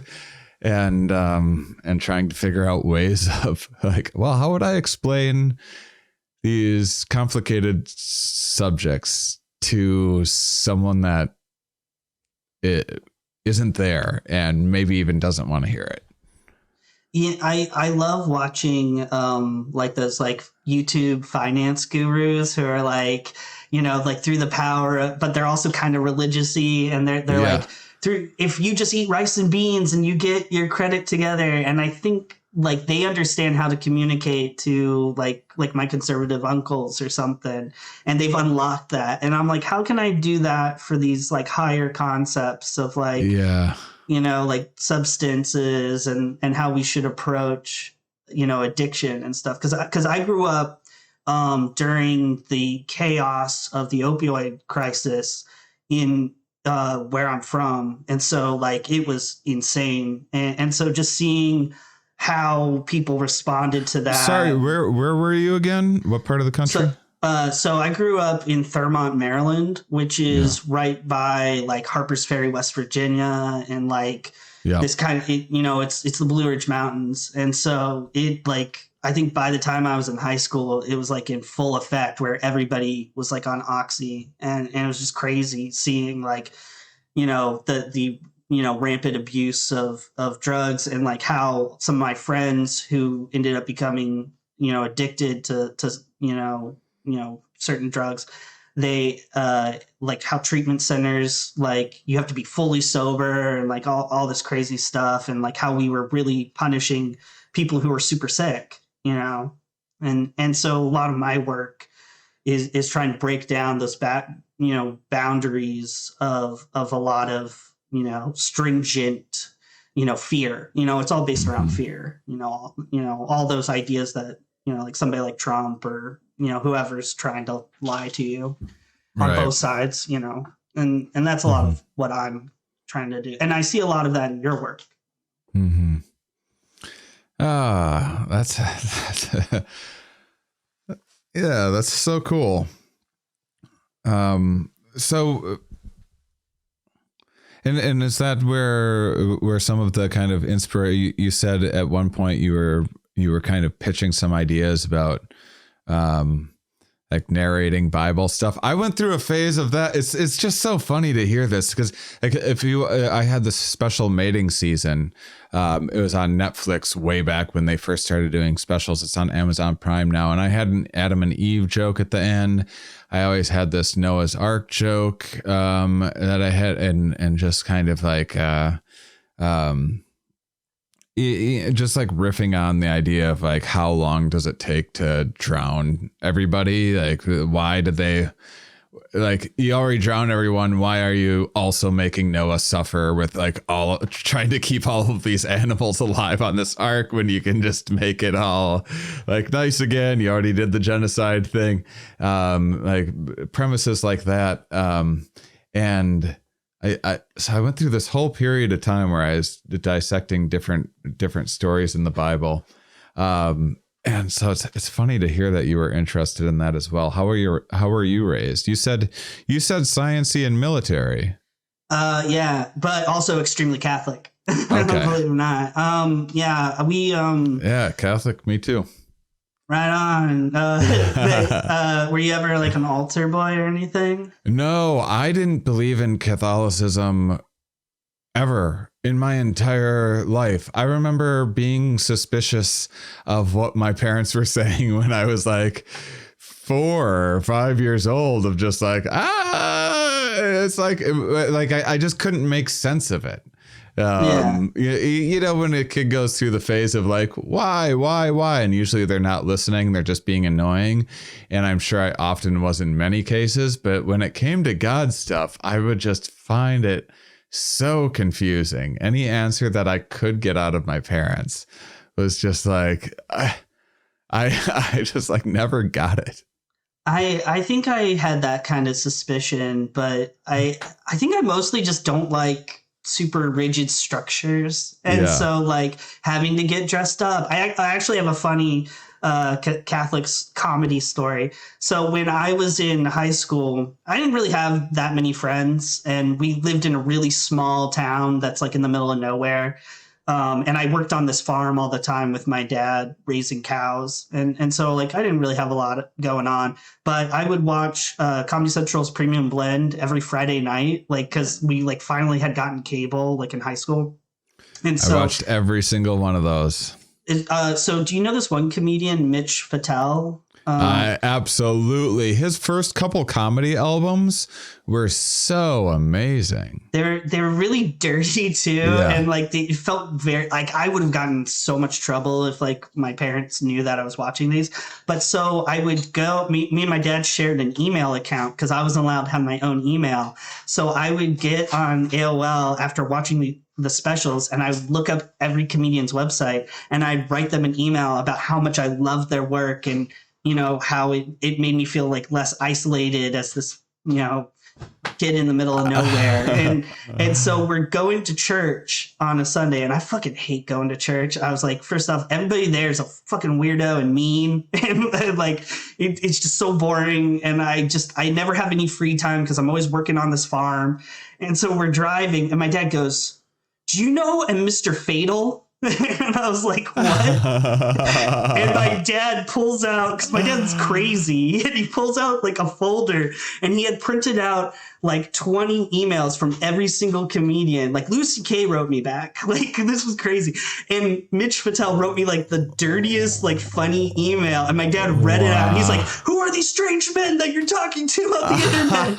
S1: And trying to figure out ways of like, well, how would I explain these complicated subjects to someone that it isn't there and maybe even doesn't want to hear it?
S2: Yeah, I love watching like those like YouTube finance gurus who are like, like through the power, but they're also kind of religious-y, and they're like, through, if you just eat rice and beans and you get your credit together. And I think like they understand how to communicate to like my conservative uncles or something, and they've unlocked that. And I'm like, how can I do that for these like higher concepts of like, like substances and how we should approach, addiction and stuff. Cause I grew up during the chaos of the opioid crisis in where I'm from. And so like it was insane. And so just seeing how people responded to that.
S1: Sorry, where were you again? What part of the country?
S2: So I grew up in Thurmont, Maryland, which is right by like Harpers Ferry, West Virginia, and like this kind of, it's the Blue Ridge Mountains. And so it like, I think by the time I was in high school, it was like in full effect, where everybody was like on Oxy, and it was just crazy seeing like, the rampant abuse of drugs, and like how some of my friends who ended up becoming, addicted to certain drugs, they like how treatment centers, like you have to be fully sober and like all this crazy stuff, and like how we were really punishing people who were super sick, you know. And so a lot of my work is trying to break down those boundaries of a lot of, you know, stringent, you know, fear. You know, it's all based around fear. You know, all those ideas that, you know, like somebody like Trump or, you know, whoever's trying to lie to you on both sides, you know, and that's a lot of what I'm trying to do. And I see a lot of that in your work.
S1: Mm-hmm. That's yeah, that's so cool. So, and is that where some of the kind of inspiration, you said at one point you were kind of pitching some ideas about, like narrating Bible stuff. I went through a phase of that. It's just so funny to hear this, because like I had this special mating season. It was on Netflix way back when they first started doing specials. It's on Amazon Prime now. And I had an Adam and Eve joke at the end. I always had this Noah's Ark joke, that I had, and just kind of like, just like riffing on the idea of like, how long does it take to drown everybody? Like, why did they, like, you already drown everyone, why are you also making Noah suffer with like all trying to keep all of these animals alive on this ark when you can just make it all like nice again? You already did the genocide thing, like premises like that. And so I went through this whole period of time where I was dissecting different stories in the Bible. And so it's funny to hear that you were interested in that as well. How were you raised? You said sciencey and military.
S2: Yeah, but also extremely Catholic.
S1: Okay.
S2: Believe it or not. Yeah, we
S1: yeah, Catholic, me too.
S2: Right on. Were you ever like an altar boy or anything?
S1: No, I didn't believe in Catholicism ever in my entire life. I remember being suspicious of what my parents were saying when I was like 4 or 5 years old, of just like, it's like I just couldn't make sense of it. You know, when a kid goes through the phase of like, why, and usually they're not listening, they're just being annoying. And I'm sure I often was in many cases, but when it came to God stuff, I would just find it so confusing. Any answer that I could get out of my parents was just like, I just like never got it.
S2: I think I had that kind of suspicion, but I think I mostly just don't like super rigid structures. And so like having to get dressed up. I actually have a funny Catholic comedy story. So when I was in high school, I didn't really have that many friends, and we lived in a really small town that's like in the middle of nowhere. And I worked on this farm all the time with my dad raising cows. And so like I didn't really have a lot going on, but I would watch Comedy Central's Premium Blend every Friday night, like, because we like finally had gotten cable like in high school. And so
S1: I watched every single one of those.
S2: So do you know this one comedian, Mitch Patel?
S1: Absolutely. His first couple comedy albums were so amazing.
S2: They were really dirty too, and like they felt very like I would have gotten so much trouble if like my parents knew that I was watching these. But so I would go. Me and my dad shared an email account because I wasn't allowed to have my own email. So I would get on AOL after watching the specials, and I would look up every comedian's website, and I'd write them an email about how much I loved their work, and you know how it made me feel like less isolated as this, you know, kid in the middle of nowhere. And so we're going to church on a Sunday, and I fucking hate going to church. I was like, first off, everybody there is a fucking weirdo and mean, and like it's just so boring. And I never have any free time because I'm always working on this farm. And so we're driving, and my dad goes, "Do you know a Mr. Fatal?" And I was like, what? And my dad pulls out, because my dad's crazy, and he pulls out like a folder, and he had printed out like 20 emails from every single comedian. Like Louis C.K. wrote me back. Like this was crazy. And Mitch Patel wrote me like the dirtiest, like funny email. And my dad read it out, and he's like, "Who are are these strange men that you're talking to on the internet?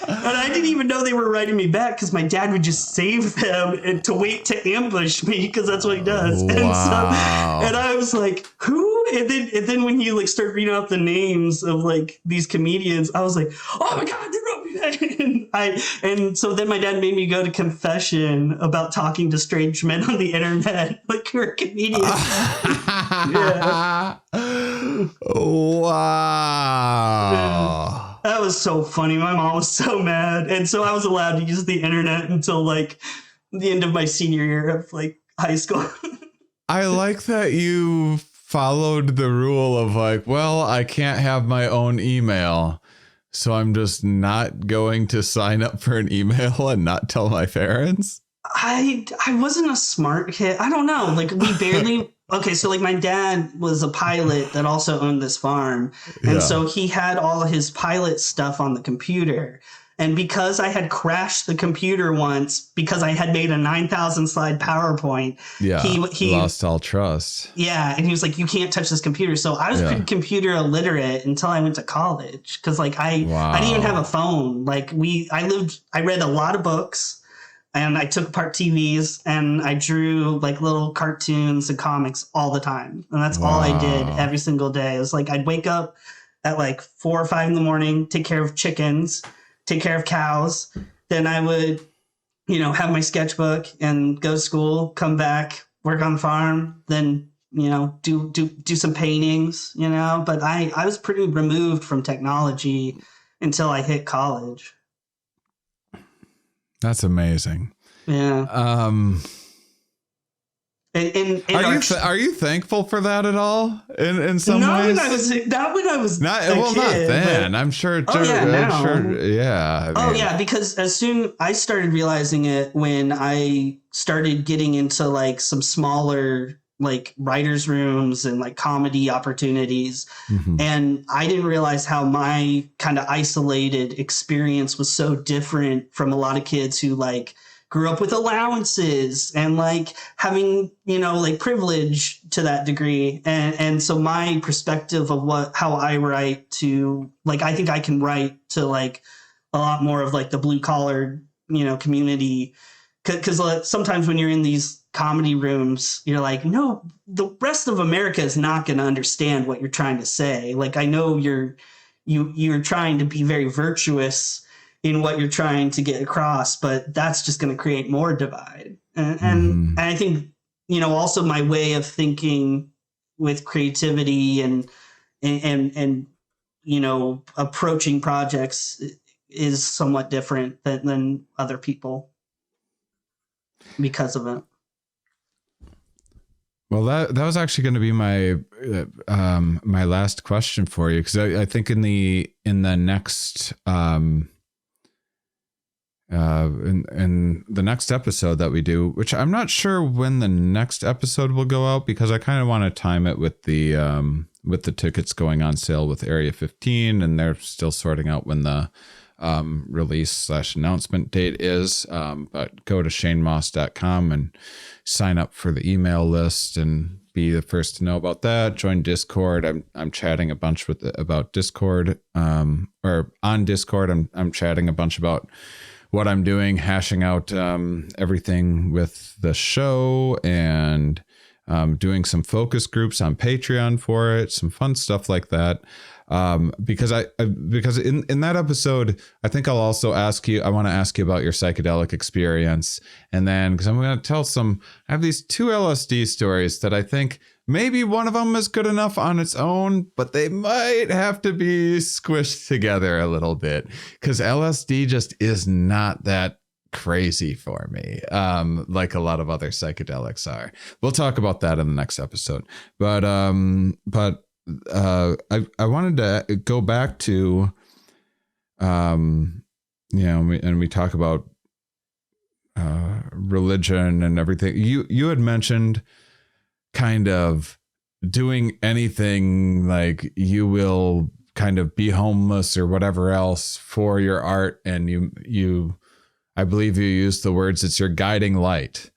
S2: And I didn't even know they were writing me back because my dad would just save them and to wait to ambush me because that's what he does.
S1: Wow.
S2: And I was like, who? And then when you like start reading out the names of like these comedians, I was like, oh my God, they wrote me back. And so then my dad made me go to confession about talking to strange men on the internet, like you're a comedian. Yeah.
S1: Wow.
S2: Yeah. That was so funny. My mom was so mad. And so I was allowed to use the internet until like the end of my senior year of like high school.
S1: I like that you followed the rule of like, well, I can't have my own email, so I'm just not going to sign up for an email and not tell my parents.
S2: I wasn't a smart kid. I don't know. Like we barely. Okay, so like my dad was a pilot that also owned this farm. And so he had all of his pilot stuff on the computer. And because I had crashed the computer once because I had made a 9,000 slide PowerPoint,
S1: he lost all trust.
S2: Yeah, and he was like, you can't touch this computer. So I was pretty computer illiterate until I went to college because like I didn't even have a phone. Like I read a lot of books. And I took apart TVs and I drew like little cartoons and comics all the time. And that's all I did every single day. It was like I'd wake up at like 4 or 5 in the morning, take care of chickens, take care of cows. Then I would, have my sketchbook and go to school, come back, work on the farm, then, do some paintings, But I was pretty removed from technology until I hit college.
S1: That's amazing.
S2: Yeah.
S1: Are you thankful for that at all? In some ways,
S2: not when I was
S1: not
S2: a kid,
S1: not then. I'm sure.
S2: Because as soon I started realizing it when I started getting into like some smaller like writers' rooms and like comedy opportunities. Mm-hmm. And I didn't realize how my kind of isolated experience was so different from a lot of kids who like grew up with allowances and like having, like privilege to that degree. And so my perspective of how I write to like, I think I can write to like a lot more of like the blue collar, community. Cause like, sometimes when you're in these comedy rooms, you're like, no, the rest of America is not going to understand what you're trying to say. Like, I know you're trying to be very virtuous in what you're trying to get across, but that's just going to create more divide. And I think, also my way of thinking with creativity and approaching projects is somewhat different than other people because of it.
S1: Well, that was actually going to be my my last question for you, because I think in the next in the next episode that we do, which I'm not sure when the next episode will go out, because I kind of want to time it with the tickets going on sale with Area 15, and they're still sorting out when the release/announcement date is. But go to shanemauss.com and sign up for the email list and be the first to know about that. Join Discord. I'm chatting a bunch about Discord, or on Discord. I'm chatting a bunch about what I'm doing, hashing out everything with the show, and doing some focus groups on Patreon for it, some fun stuff like that. Because in that episode, I think I'll also ask you, I want to ask you about your psychedelic experience. And then, because I'm going to tell I have these 2 LSD stories that I think maybe one of them is good enough on its own, but they might have to be squished together a little bit, because LSD just is not that crazy for me, like a lot of other psychedelics are. We'll talk about that in the next episode. But I wanted to go back to, and we talk about religion and everything. You had mentioned kind of doing anything, like you will kind of be homeless or whatever else for your art, and you I believe you used the words, it's your guiding light.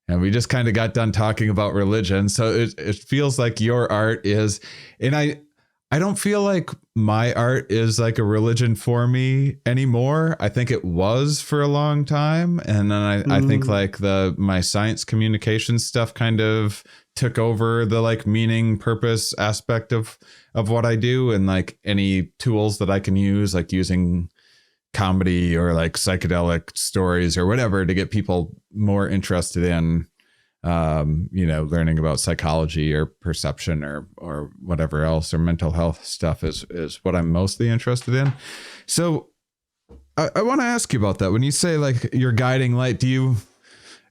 S1: And we just kind of got done talking about religion. So it feels like your art is, and I I don't feel like my art is like a religion for me anymore. I think it was for a long time. And then I think like my science communication stuff kind of took over the like meaning purpose aspect of what I do, and like any tools that I can use, like using comedy or like psychedelic stories or whatever to get people more interested in learning about psychology or perception or whatever else, or mental health stuff is what I'm mostly interested in. So I want to ask you about that. When you say like your guiding light,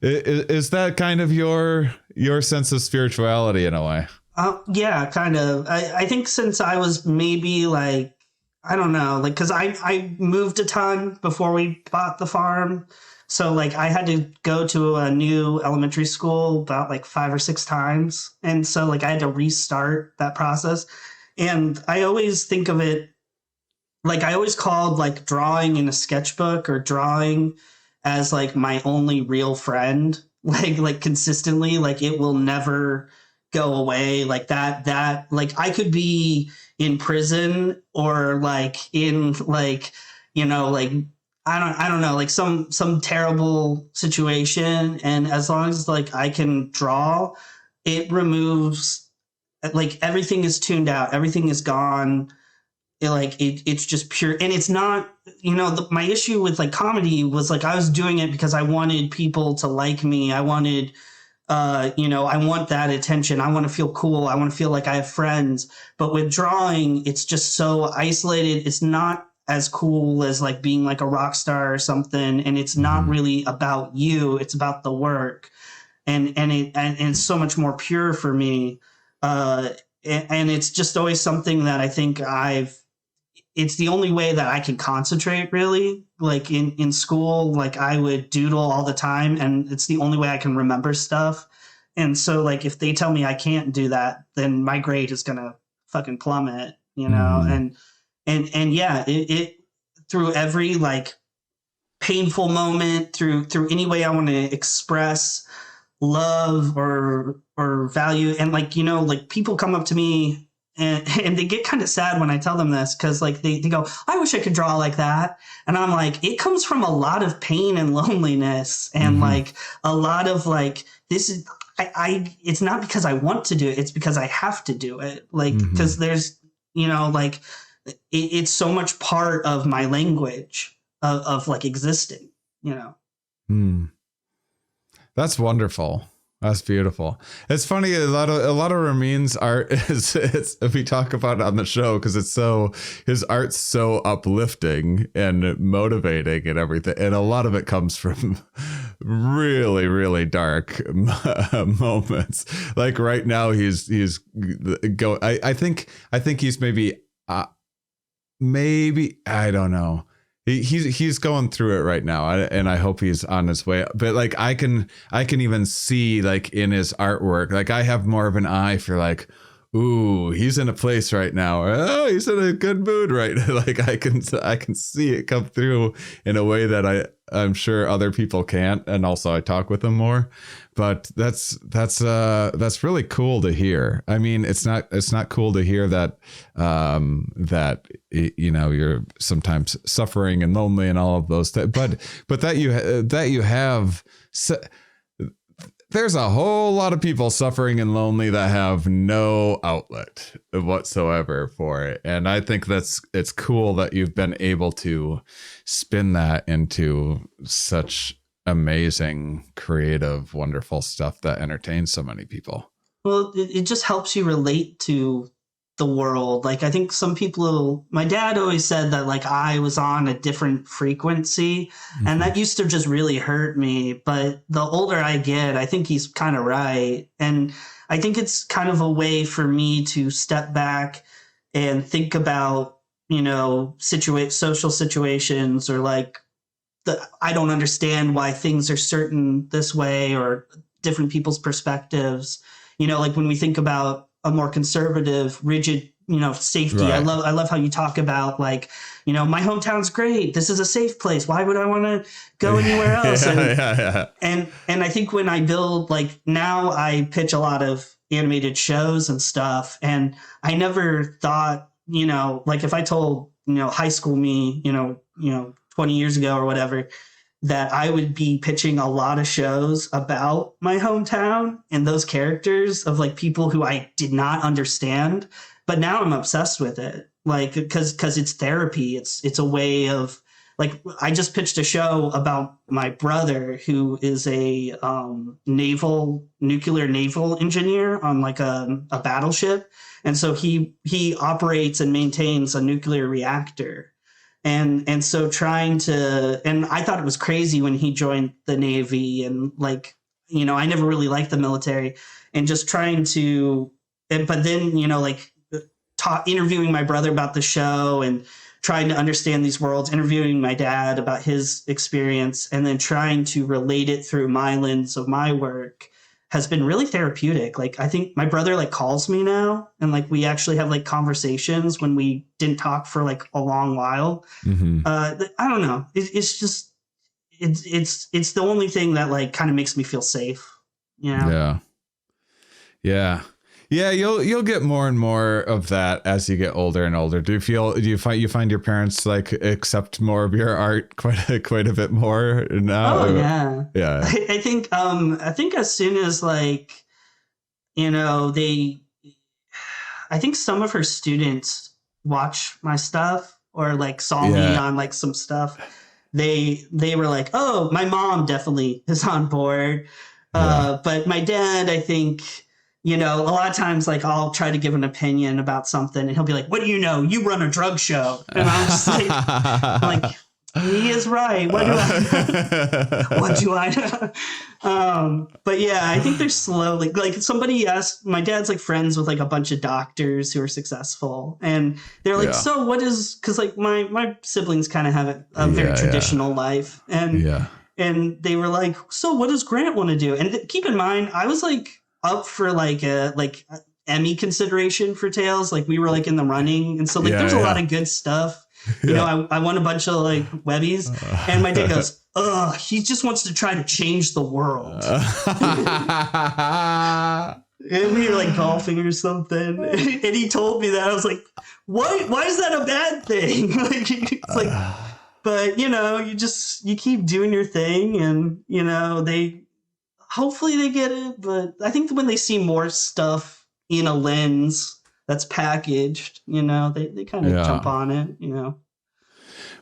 S1: is that kind of your sense of spirituality in a way?
S2: Yeah, kind of. I think since I was maybe like, I don't know, like, cause I moved a ton before we bought the farm. So like I had to go to a new elementary school about like 5 or 6 times. And so like I had to restart that process. And I always think of it like I always called like drawing in a sketchbook or drawing as like my only real friend, like consistently, like it will never go away. Like that like I could be in prison or like in like, like I don't know, like some terrible situation, and as long as like I can draw, it removes, like everything is tuned out, everything is gone. It's just pure, and it's not, my issue with like comedy was like I was doing it because I wanted people to like me. I wanted I want that attention. I want to feel cool. I want to feel like I have friends. But with drawing, it's just so isolated. It's not as cool as like being like a rock star or something. And it's not really about you. It's about the work. And it's so much more pure for me. And it's just always something that I think it's the only way that I can concentrate, really. Like in school, like I would doodle all the time, and it's the only way I can remember stuff. And so like if they tell me I can't do that, then my grade is gonna fucking plummet, and yeah, it through every like painful moment, through any way I want to express love or value, and like like people come up to me and they get kind of sad when I tell them this, because like they go, I wish I could draw like that. And I'm like, it comes from a lot of pain and loneliness, and like a lot of like, this is I it's not because I want to do it, it's because I have to do it, like because there's like it's so much part of my language of like existing.
S1: That's wonderful. That's beautiful. It's funny. A lot of Ramin's art it's we talk about it on the show because his art's so uplifting and motivating and everything. And a lot of it comes from really, really dark moments. Like right now he's go. I think he's maybe I don't know. He's going through it right now, and I hope he's on his way. But like I can even see like in his artwork, like I have more of an eye for like, ooh, he's in a place right now. Or, oh, he's in a good mood right. Like I can see it come through in a way that I'm sure other people can't. And also I talk with him more. But that's really cool to hear. I mean, it's not cool to hear that you're sometimes suffering and lonely and all of those things. But that you have. There's a whole lot of people suffering and lonely that have no outlet whatsoever for it. And I think it's cool that you've been able to spin that into such amazing, creative, wonderful stuff that entertains so many people.
S2: Well, it just helps you relate to the world. Like I think some people, my dad always said that like I was on a different frequency, and that used to just really hurt me. But the older I get, I think he's kind of right. And I think it's kind of a way for me to step back and think about, social situations, or like I don't understand why things are certain this way, or different people's perspectives. Like when we think about a more conservative, rigid, safety. Right. I love how you talk about like, my hometown's great. This is a safe place. Why would I want to go anywhere else? And I think when I build, like now I pitch a lot of animated shows and stuff, and I never thought like if I told, high school me, 20 years ago or whatever, that I would be pitching a lot of shows about my hometown and those characters of like people who I did not understand, but now I'm obsessed with it. Like, cause it's therapy. It's a way of like, I just pitched a show about my brother who is a nuclear naval engineer on like a battleship. And so he operates and maintains a nuclear reactor. And so trying to, and I thought it was crazy when he joined the Navy, and like, I never really liked the military, and just trying to, but then, like interviewing my brother about the show and trying to understand these worlds, interviewing my dad about his experience, and then trying to relate it through my lens of my work has been really therapeutic. Like, I think my brother like calls me now, and like we actually have like conversations when we didn't talk for like a long while.
S1: Mm-hmm.
S2: I don't know. It's just, it's the only thing that like kind of makes me feel safe.
S1: Yeah. You'll get more and more of that as you get older and older. Do you find your parents like accept more of your art quite a bit more now?
S2: Oh yeah. I think as soon as like, I think some of her students watch my stuff or like saw me on like some stuff. They were like, oh, my mom definitely is on board. But my dad, I think, a lot of times, like, I'll try to give an opinion about something, and he'll be like, what do you know? You run a drug show. And I'm just like, he is right. What do I know? But yeah, I think they're slowly, like, somebody asked, my dad's like friends with like a bunch of doctors who are successful. And they're like, so what is, because like my siblings kind of have a very traditional life. And they were like, so what does Grant want to do? And keep in mind, I was like, up for like a Emmy consideration for Tales. Like we were like in the running, and so like there's a lot of good stuff. I won a bunch of like Webbies, and my dad goes, "Ugh, he just wants to try to change the world." And we were like golfing or something, and he told me that. I was like, "What? Why is that a bad thing?" Like it's like, but you keep doing your thing, and hopefully they get it, but I think when they see more stuff in a lens that's packaged, they kind of jump on it,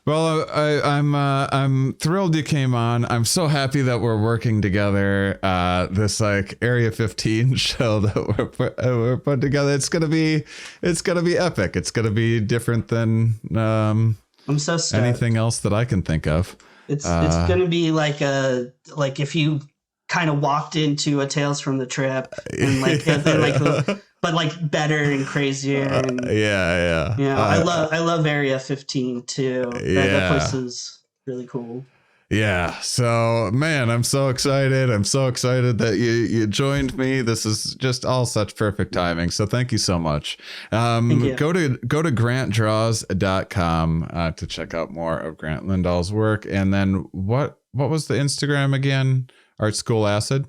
S1: Well, I'm thrilled you came on. I'm so happy that we're working together. This like Area 15 show that we're putting together. It's gonna be epic. It's gonna be different than
S2: I'm so stoked.
S1: Anything else that I can think of.
S2: It's gonna be like if you kind of walked into a Tales from the Trip, and but like better and crazier. And, I love Area 15 too. That place is really cool.
S1: Yeah. So man, I'm so excited. I'm so excited that you joined me. This is just all such perfect timing. So thank you so much. Thank you. Go to grantdraws.com to check out more of Grant Lindahl's work. And then what was the Instagram again? Art School Acid.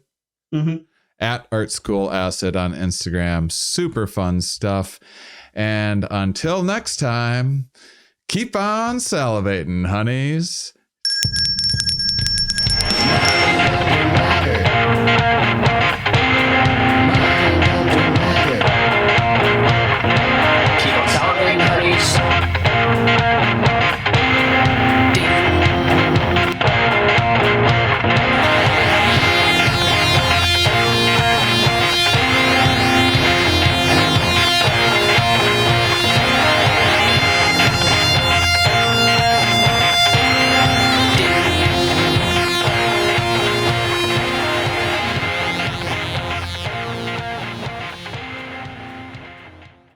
S2: Mm-hmm.
S1: At Art School Acid on Instagram. Super fun stuff. And until next time, keep on salivating, honeys.